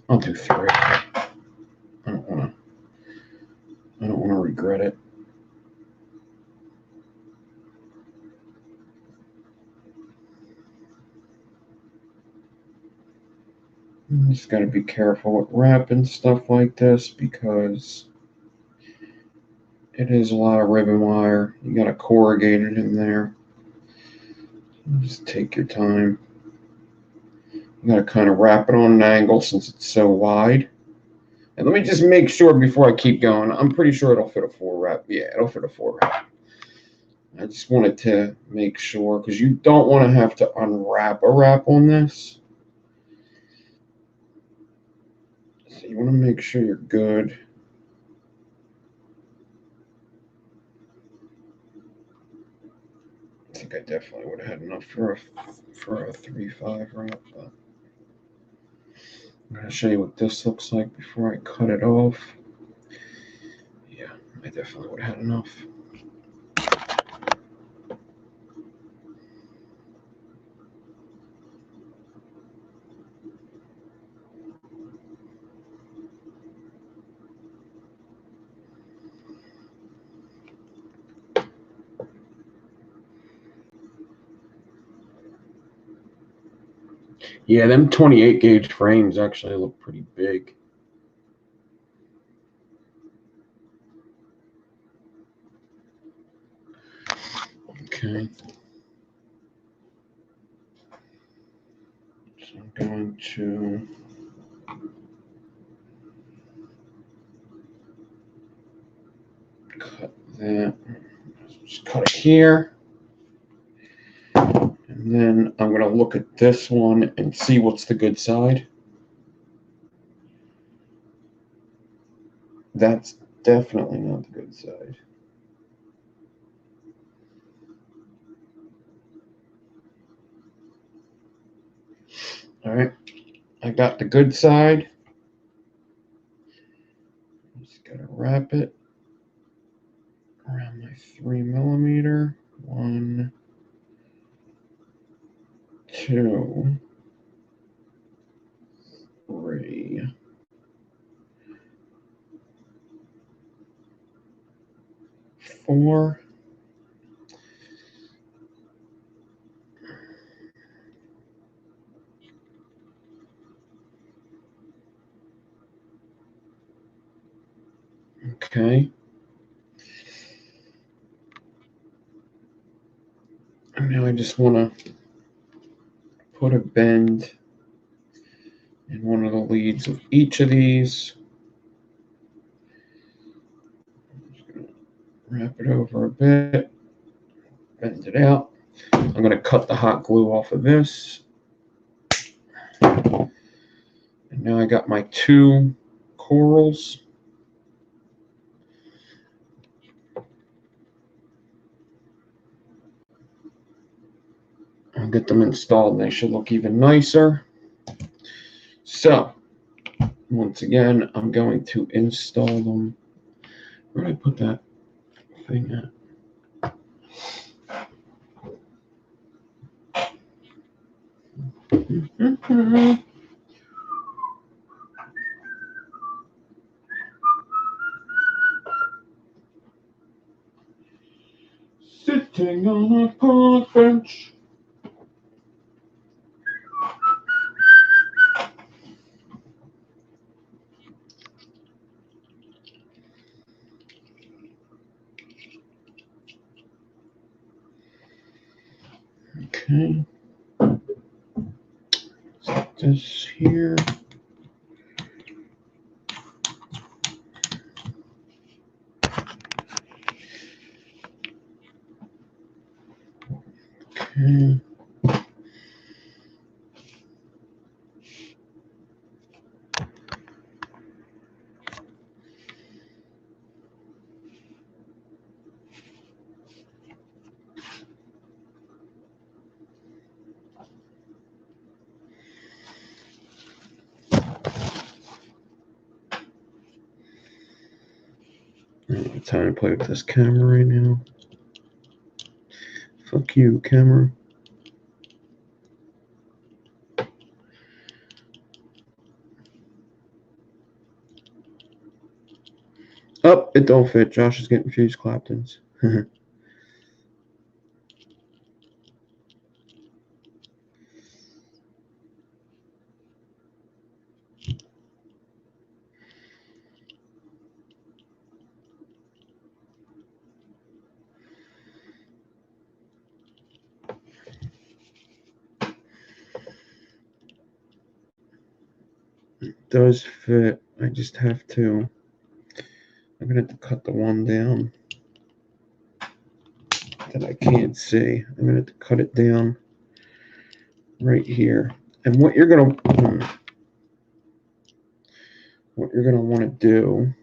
I'll do 3. I don't want to regret it. You just got to be careful with wrapping stuff like this because it is a lot of ribbon wire. You got to corrugate it in there. Just take your time. You got to kind of wrap it on an angle since it's so wide. And let me just make sure before I keep going. I'm pretty sure it'll fit a 4 wrap. Yeah, it'll fit a 4 wrap. I just wanted to make sure because you don't want to have to unwrap a wrap on this. So you want to make sure you're good. So think I definitely would have had enough for a 3.5 wrap, but I'm going to show you what this looks like before I cut it off. Yeah, I definitely would have had enough. Yeah, them 28 gauge frames actually look pretty big. Okay. So I'm going to cut that. Just cut it here. And then I'm going to look at this one and see what's the good side. That's definitely not the good side. All right, I got the good side. Just gotta wrap it around my 3mm. 1, 2, 3. 4. Okay. And now I just want to put a bend in one of the leads of each of these. Just gonna wrap it over a bit, bend it out. I'm going to cut the hot glue off of this. And now I got my 2 corals. I'll get them installed and they should look even nicer. So, once again, I'm going to install them. Where did I put that thing at? Sitting on a park bench. Okay. Set this here. Okay. I don't have time to play with this camera right now. Fuck you, camera. Oh, it don't fit. Josh is getting fuse Claptons. It does fit. I just have to. I'm gonna have to cut the one down that I can't see. I'm gonna have to cut it down right here. And what you're gonna want to do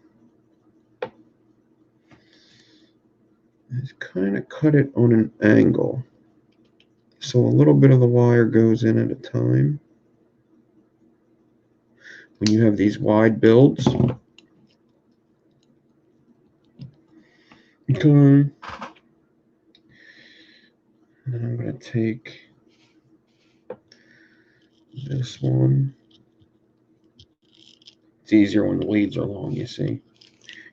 is kind of cut it on an angle. So a little bit of the wire goes in at a time. When you have these wide builds. Okay. And then I'm going to take this one. It's easier when the leads are long, you see.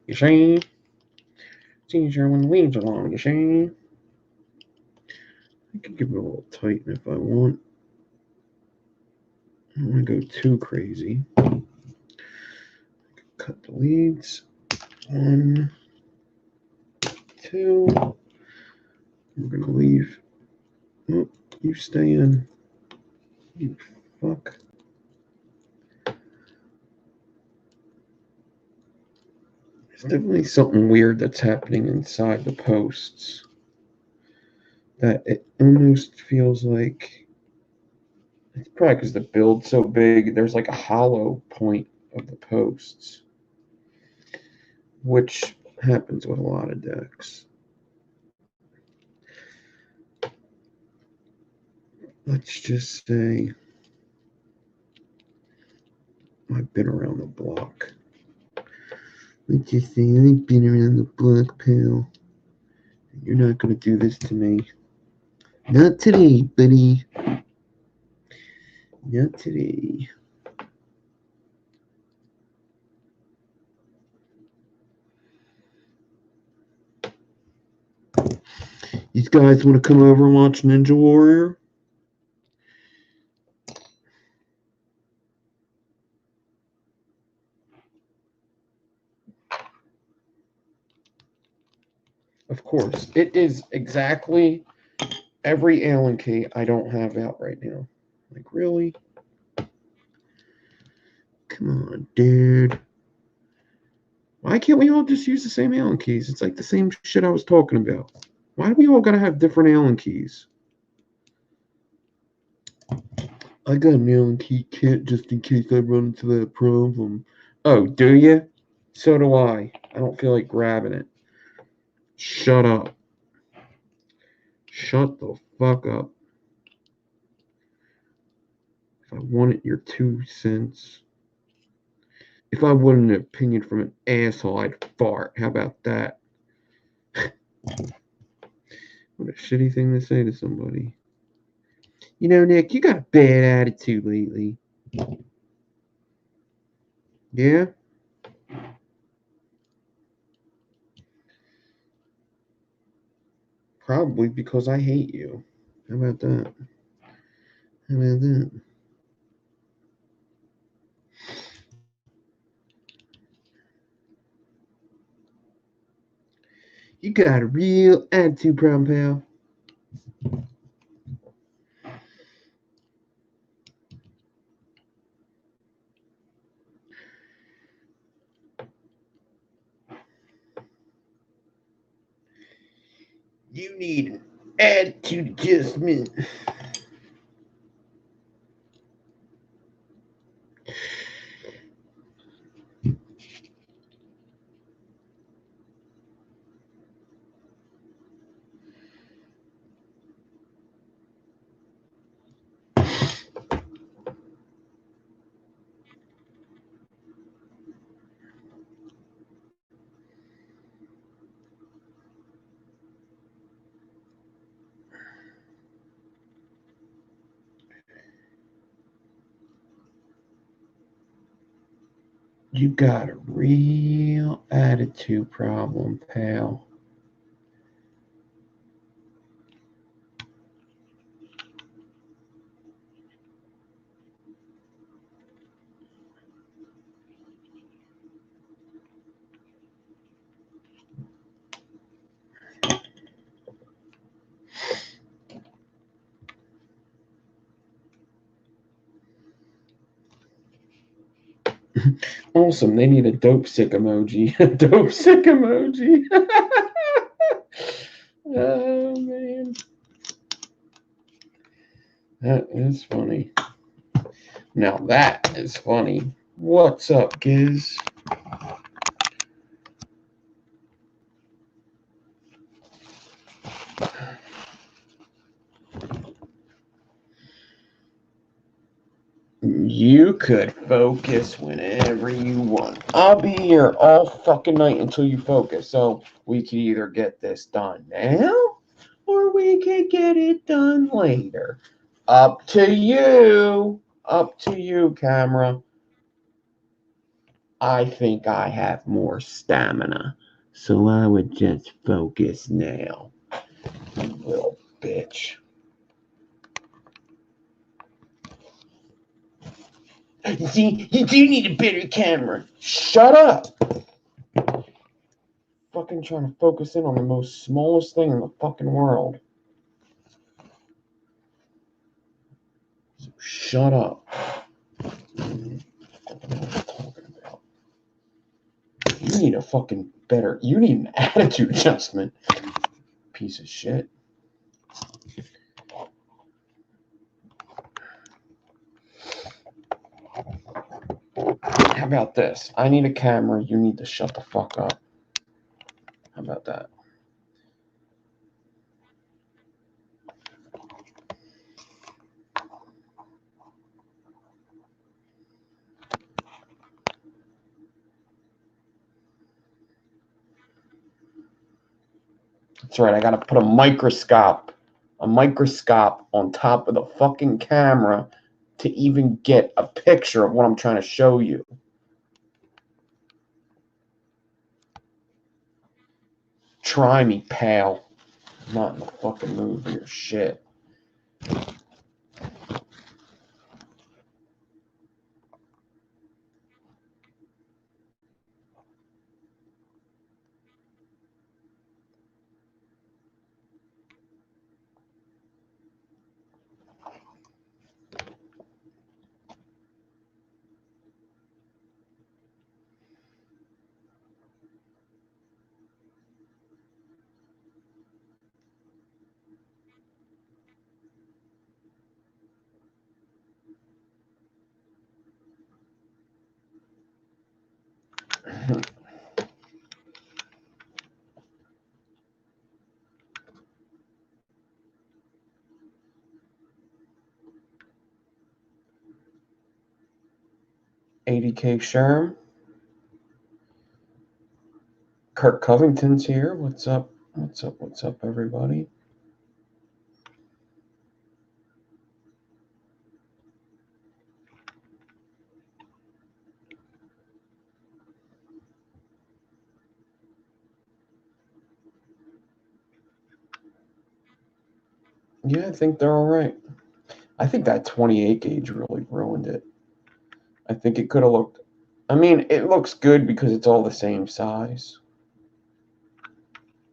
You see? It's easier when the leads are long, you see? I can give it a little tighten if I want. I don't want to go too crazy. Cut the leads. 1, 2. We're going to leave. Oh, you stay in. You fuck. There's definitely something weird that's happening inside the posts. That it almost feels like it's probably because the build's so big, there's like a hollow point of the posts, which happens with a lot of decks. Let's just say I've been around the block. Let's just say I've been around the block, pal. You're not going to do this to me. Not today, buddy. Not today. These guys want to come over and watch Ninja Warrior? Of course. It is exactly every Allen key I don't have out right now. Like, really? Come on, dude. Why can't we all just use the same Allen keys? It's like the same shit I was talking about. Why do we all gotta have different Allen keys? I got an Allen key kit just in case I run into that problem. Oh, do you? So do I. I don't feel like grabbing it. Shut up. Shut the fuck up. If I wanted your 2 cents. If I wanted an opinion from an asshole, I'd fart. How about that? What a shitty thing to say to somebody. You know, Nick, you got a bad attitude lately. Yeah? Probably because I hate you. How about that? How about that? You got a real attitude problem, pal. You need an attitude adjustment. You got a real attitude problem, pal. Awesome. They need a dope sick emoji. A dope sick emoji. Oh, man. That is funny. Now that is funny. What's up, Giz? You could focus whenever you want. I'll be here all fucking night until you focus. So we could either get this done now or we could get it done later. Up to you. Up to you, camera. I think I have more stamina. So I would just focus now. You little bitch. See, you do need a better camera. Shut up. Fucking trying to focus in on the most smallest thing in the fucking world. So shut up. What am I talking about? You need a fucking better. You need an attitude adjustment. Piece of shit. How about this? I need a camera. You need to shut the fuck up. How about that? That's right. I gotta put a microscope on top of the fucking camera to even get a picture of what I'm trying to show you. Try me, pal. I'm not in the fucking mood for your shit. $80K Sherm. Kirk Covington's here. What's up? What's up? What's up, everybody? Yeah, I think they're all right. I think that 28 gauge really ruined it. I think it could have looked. I mean, it looks good because it's all the same size.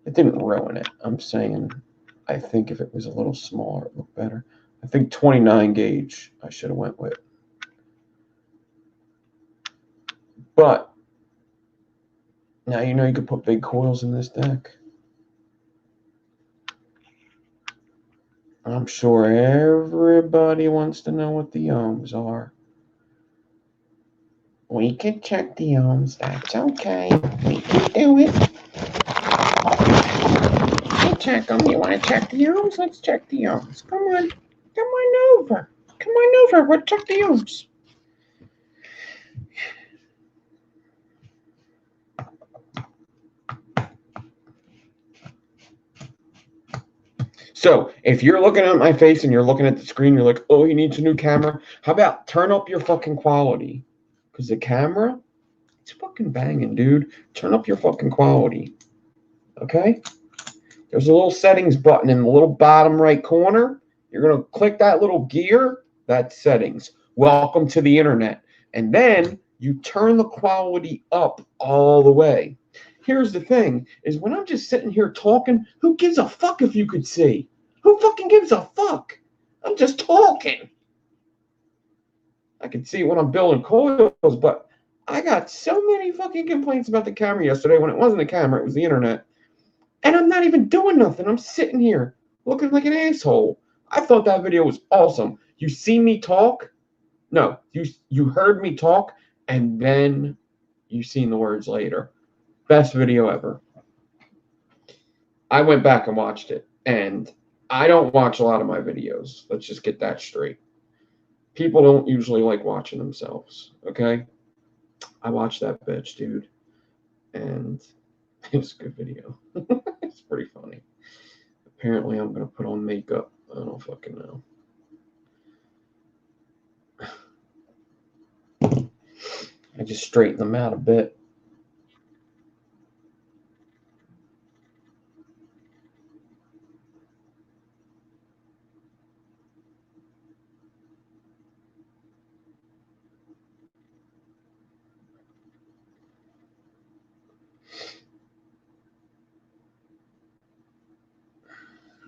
It didn't ruin it. I'm saying, I think if it was a little smaller, it looked better. I think 29 gauge I should have went with. But now you know you could put big coils in this deck. I'm sure everybody wants to know what the ohms are. We can check the ohms. That's okay. We can do it. We'll check them. You want to check the ohms? Let's check the ohms. Come on. Come on over. Come on over. We'll check the ohms. So if you're looking at my face and you're looking at the screen, you're like, oh, he needs a new camera. How about turn up your fucking quality? Because the camera, it's fucking banging, dude. Turn up your fucking quality. Okay? There's a little settings button in the little bottom right corner. You're going to click that little gear. That's settings. Welcome to the internet. And then you turn the quality up all the way. Here's the thing, is when I'm just sitting here talking, who gives a fuck if you could see? Who fucking gives a fuck? I'm just talking. I can see when I'm building coils, but I got so many fucking complaints about the camera yesterday when it wasn't a camera, it was the internet. And I'm not even doing nothing. I'm sitting here looking like an asshole. I thought that video was awesome. You see me talk? No, you heard me talk, and then you seen the words later. Best video ever. I went back and watched it, and I don't watch a lot of my videos. Let's just get that straight. People don't usually like watching themselves, okay? I watched that bitch, dude, and it was a good video. It's pretty funny. Apparently, I'm going to put on makeup. I don't fucking know. I just straighten them out a bit.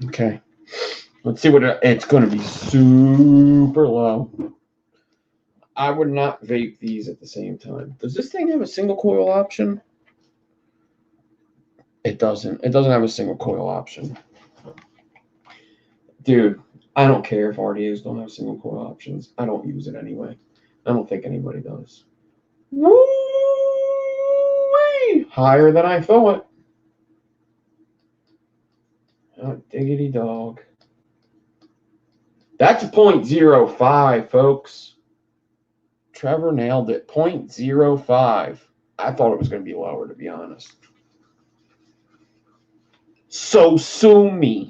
Okay. Let's see what it's going to be super low. I would not vape these at the same time. Does this thing have a single coil option? It doesn't. It doesn't have a single coil option. Dude, I don't care if RDAs don't have single coil options. I don't use it anyway. I don't think anybody does. Woo-wee! Higher than I thought. Oh, diggity dog. That's 0.05, folks. Trevor nailed it. 0.05. I thought it was going to be lower, to be honest. So sue me.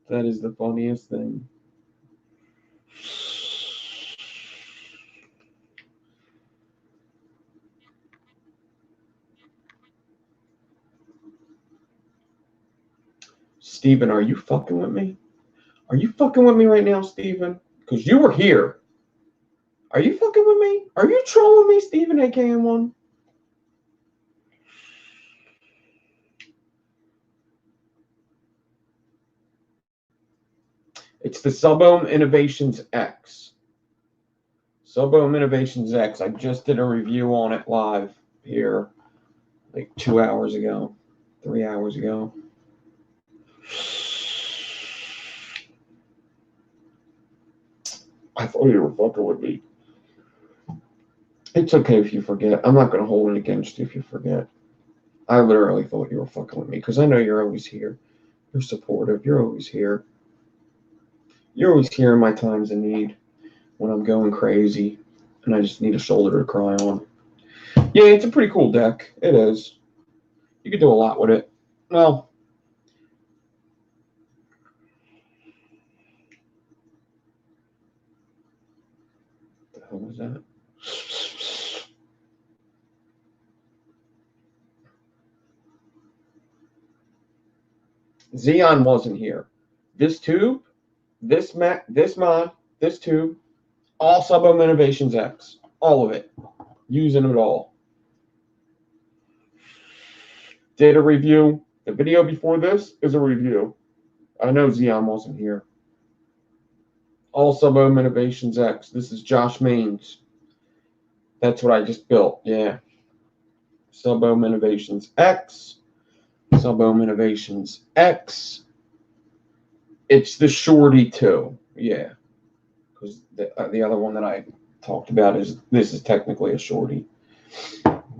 That is the funniest thing. Steven, are you fucking with me? Are you fucking with me right now, Steven? Because you were here. Are you fucking with me? Are you trolling me, Steven, AKM1? It's the Subohm Innovations X. Subohm Innovations X. I just did a review on it live here like 2 hours ago, 3 hours ago. I thought you were fucking with me. It's okay if you forget. I'm not going to hold it against you if you forget. I literally thought you were fucking with me because I know you're always here. You're supportive. You're always here. You're always here in my times of need when I'm going crazy and I just need a shoulder to cry on. Yeah, it's a pretty cool deck. It is. You could do a lot with it. Well, what the hell was that? Xeon wasn't here. This tube, this mod, this tube, all Subohm Innovations X. All of it. Using it all. Did a review. The video before this is a review. I know Xeon wasn't here. All Subohm Innovations X. This is Josh Maines. That's what I just built. Yeah. Subohm Innovations X. Subohm Innovations X. It's the Shorty too. Yeah. Because the other one that I talked about is this is technically a Shorty.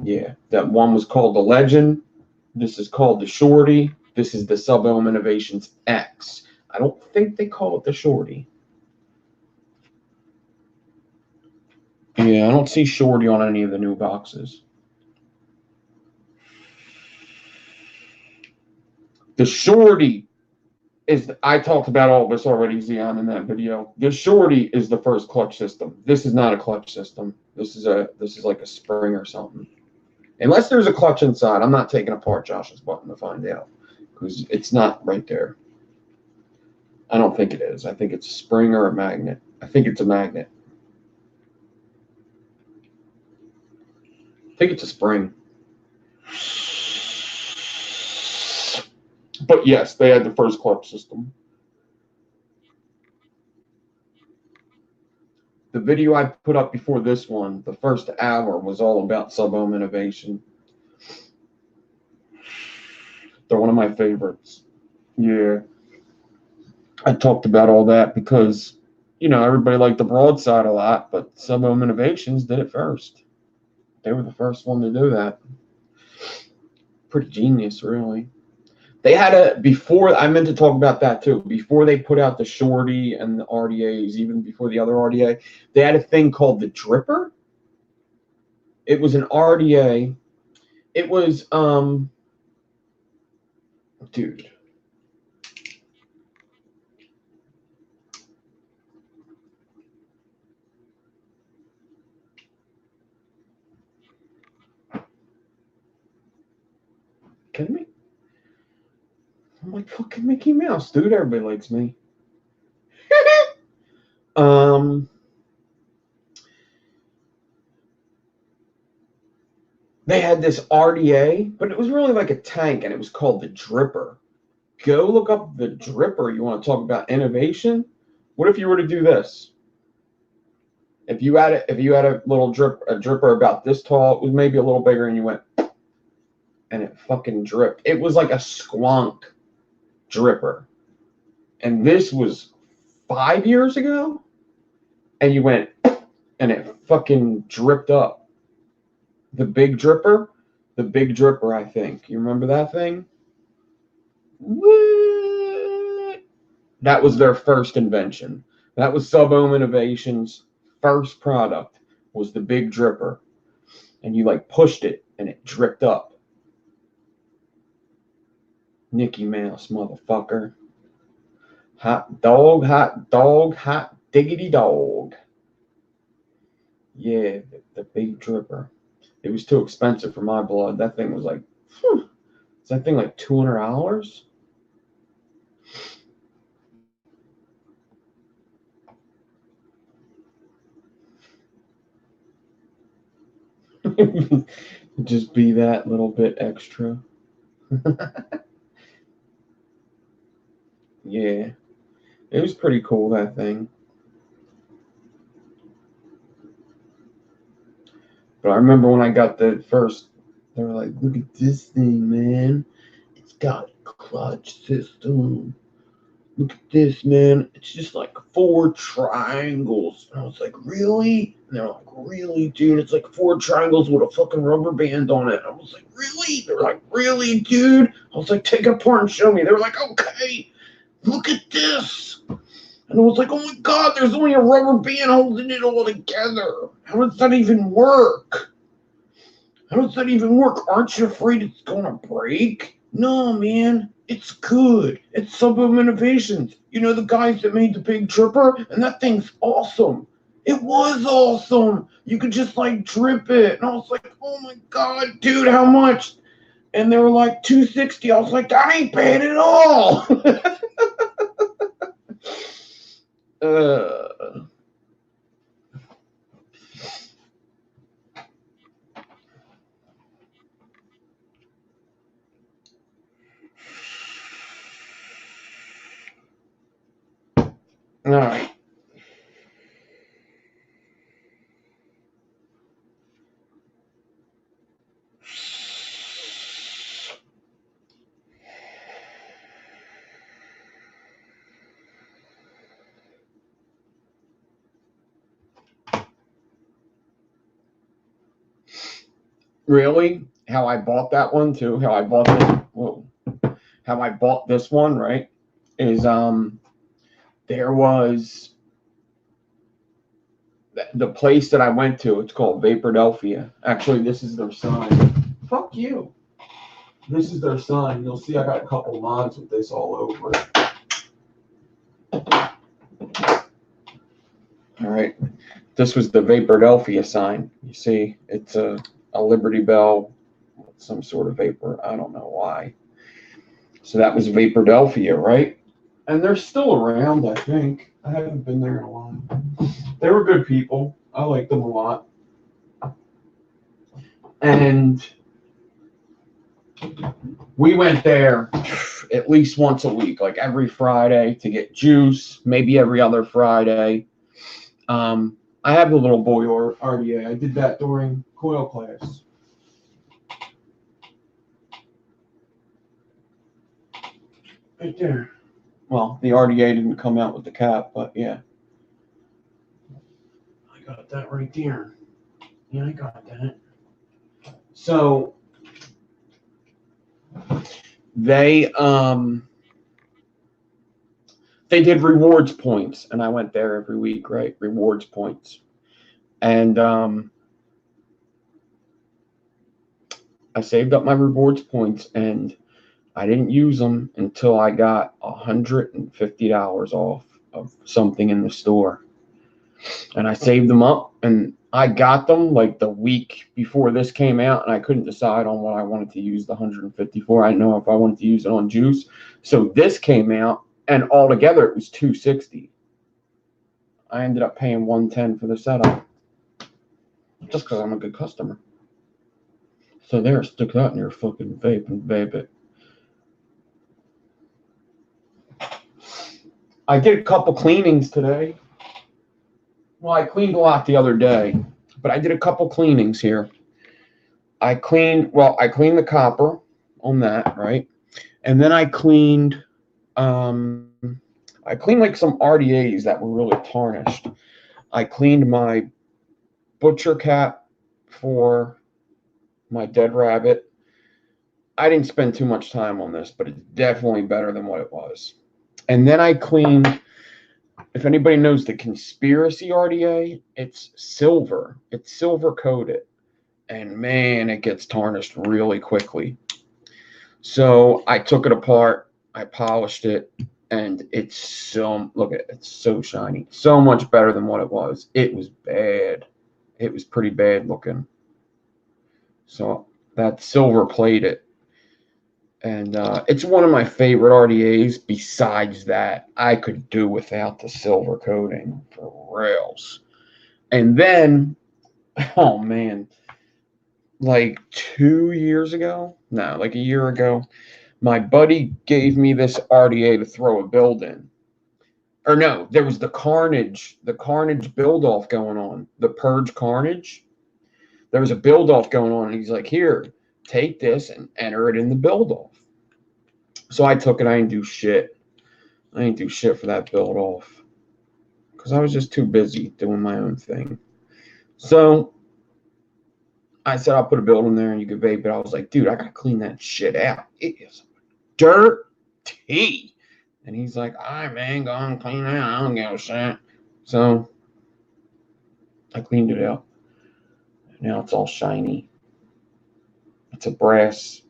Yeah. That one was called the Legend. This is called the Shorty. This is the Subohm Innovations X. I don't think they call it the Shorty. Yeah, I don't see Shorty on any of the new boxes. The Shorty is, I talked about all this already, Xeon, in that video. The Shorty is the first clutch system. This is not a clutch system. This is like a spring or something. Unless there's a clutch inside, I'm not taking apart Josh's button to find out because it's not right there. I don't think it is. I think it's a spring or a magnet. I think it's a magnet. I think it's a spring. But yes, they had the first clutch system. The video I put up before this one, the first hour, was all about Subohm Innovation. They're one of my favorites. Yeah. I talked about all that because, you know, everybody liked the broadside a lot, but Subohm Innovations did it first. They were the first one to do that. Pretty genius, really. They had I meant to talk about that too. Before they put out the Shorty and the RDAs, even before the other RDA, they had a thing called the Dripper. It was an RDA. It was, dude. Kidding me? I'm like fucking Mickey Mouse, dude. Everybody likes me. They had this RDA, but it was really like a tank, and it was called the Dripper. Go look up the Dripper. You want to talk about innovation? What if you were to do this? If you had a little dripper about this tall, it was maybe a little bigger, and you went, and it fucking dripped. It was like a squonk dripper, and this was 5 years ago, and you went, and it fucking dripped up. The big dripper, I think. You remember that thing? What? That was their first invention. That was Sub-Ohm Innovations' first product, was the big dripper. And you like pushed it and it dripped up. Mickey Mouse, motherfucker. Hot dog, hot diggity dog. Yeah, the big dripper. It was too expensive for my blood. That thing was like, is that thing like $200? Just be that little bit extra. Yeah, it was pretty cool, that thing. But I remember when I got the first, they were like, look at this thing, man. It's got a clutch system. Look at this, man. It's just like 4 triangles. And I was like, really? And they're like, really, dude? It's like 4 triangles with a fucking rubber band on it. I was like, really? They're like, really, dude? I was like, take it apart and show me. They were like, okay, look at this. And I was like, oh my God, there's only a rubber band holding it all together. How does that even work? Aren't you afraid it's going to break? No, man. It's good. It's Sub-Ohm Innovations. You know the guys that made the big dripper? And that thing's awesome. It was awesome. You could just like drip it. And I was like, oh my God, dude, how much? And they were like $260. I was like, that ain't bad at all. All right. Really? How I bought that one too? How I bought this? Whoa. How I bought this one, right? Is there was the place that I went to. It's called Vapordelphia. Actually, this is their sign. Fuck you. This is their sign. You'll see I got a couple mods with this all over it. All right. This was the Vapordelphia sign. You see, it's a Liberty Bell, some sort of vapor. I don't know why. So that was Vapordelphia, right? And they're still around, I think. I haven't been there in a while. They were good people. I liked them a lot. And we went there at least once a week, like every Friday to get juice, maybe every other Friday. I have the little boy RDA. I did that during Coil class. Right there. Well, the RDA didn't come out with the cap, but yeah. I got that right there. Yeah, I got that. So they did rewards points, and I went there every week, right? Rewards points. And I saved up my rewards points, and I didn't use them until I got $150 off of something in the store. And I saved them up, and I got them like the week before this came out, and I couldn't decide on what I wanted to use the 150 for. I didn't know if I wanted to use it on juice. So this came out, and altogether it was $260. I ended up paying $110 for the setup, just because I'm a good customer. So there, stick that in your fucking vape and vape it. I did a couple cleanings today. Well, I cleaned a lot the other day, but I did a couple cleanings here. I cleaned the copper on that, right? And then I cleaned like some RDAs that were really tarnished. I cleaned my butcher cap for my dead rabbit. I didn't spend too much time on this, but it's definitely better than what it was. And then I cleaned, if anybody knows the Conspiracy RDA, it's silver. It's silver coated. And man, it gets tarnished really quickly. So I took it apart, I polished it, and it's so, look at it, it's so shiny. So much better than what it was. It was bad. It was pretty bad looking. So that silver plated. And it's one of my favorite RDAs. Besides that, I could do without the silver coating for rails. And then, oh man, like 2 years ago, no, like a year ago, my buddy gave me this RDA to throw a build in. Or no, there was the Carnage build off going on, the Purge Carnage. There was a build off going on, and he's like, here, take this and enter it in the build off. So I took it. I didn't do shit. I didn't do shit for that build off because I was just too busy doing my own thing. So I said, I'll put a build in there and you can vape it. I was like, dude, I got to clean that shit out. It is dirty. And he's like, all right, man, go and clean it out. I don't give a shit. So I cleaned it out. Now it's all shiny. It's a brass,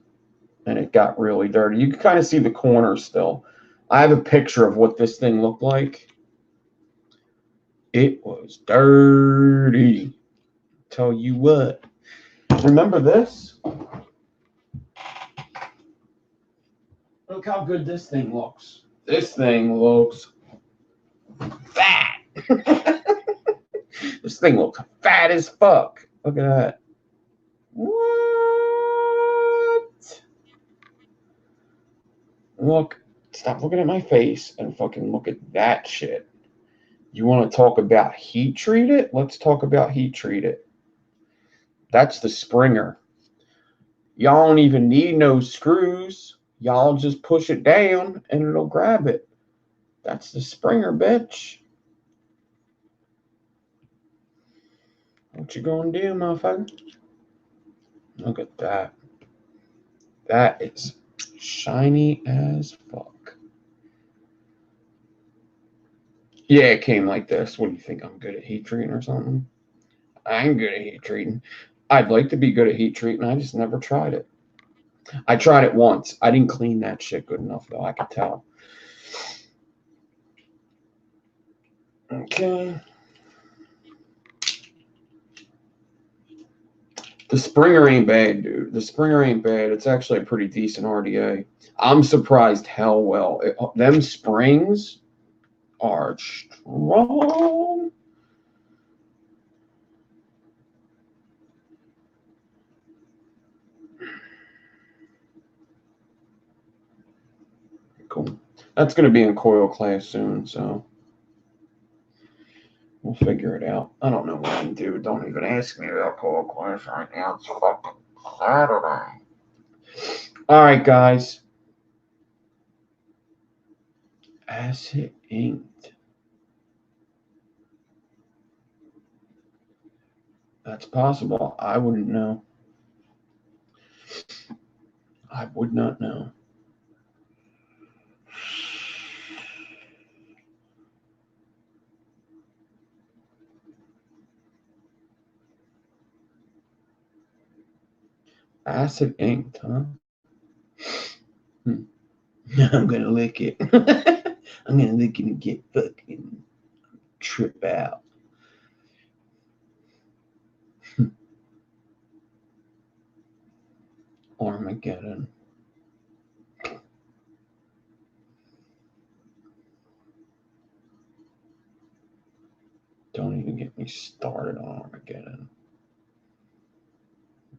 and it got really dirty. You can kind of see the corners still. I have a picture of what this thing looked like. It was dirty. Tell you what. Remember this? Look how good this thing looks. This thing looks fat. This thing looks fat as fuck. Look at that. What? Look, stop looking at my face and fucking look at that shit. You want to talk about heat treat it? Let's talk about heat treat it. That's the Springer. Y'all don't even need no screws. Y'all just push it down and it'll grab it. That's the Springer, bitch. What you gonna do, motherfucker? Look at that. That is shiny as fuck. Yeah, it came like this. What do you think? I'm good at heat treating or something? I'm good at heat treating. I'd like to be good at heat treating. I just never tried it. I tried it once. I didn't clean that shit good enough, though. I could tell. Okay. The Springer ain't bad, dude. The Springer ain't bad. It's actually a pretty decent RDA. I'm surprised hell well. Them springs are strong. Cool. That's going to be in Coil class soon, so we'll figure it out. I don't know when, dude. Don't even ask me about Coil class right now. It's fucking Saturday. All right, guys. Acid inked. That's possible. I wouldn't know. I would not know. Acid inked, huh? I'm gonna lick it. I'm gonna lick it and get fucking trip out. Armageddon. Don't even get me started on Armageddon.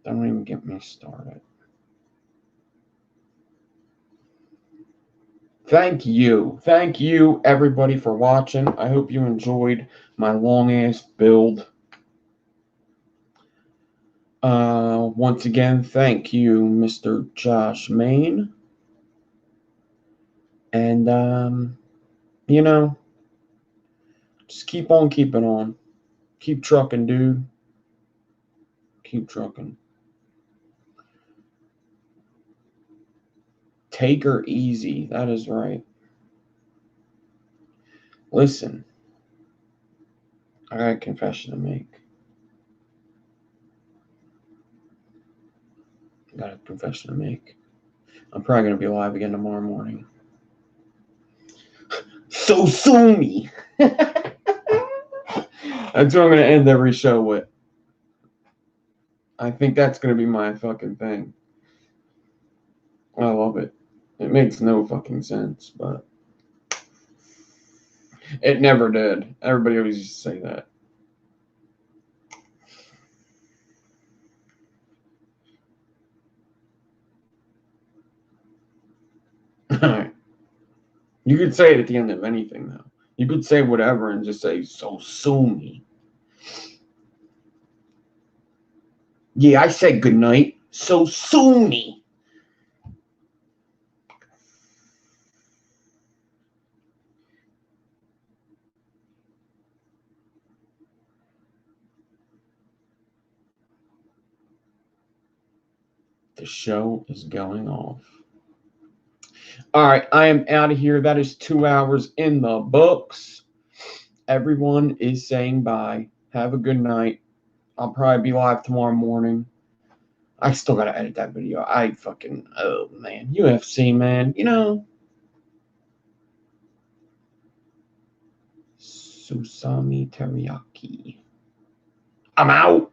Don't even get me started. Thank you everybody for watching. I hope you enjoyed my long ass build. Once again, thank you, Mr. Josh Main. And you know, just keep on keeping on. Keep trucking, dude. Keep trucking. Take her easy. That is right. Listen, I got a confession to make. I'm probably going to be live again tomorrow morning. So sue me. That's what I'm going to end every show with. I think that's going to be my fucking thing. I love it. It makes no fucking sense, but it never did. Everybody always used to say that. Alright. You could say it at the end of anything, though. You could say whatever and just say, so sue me. Yeah, I said goodnight. So sue me. The show is going off. All right, I am out of here. That is 2 hours in the books. Everyone is saying bye. Have a good night. I'll probably be live tomorrow morning. I still got to edit that video. Oh, man. UFC, man. You know. Susami teriyaki. I'm out.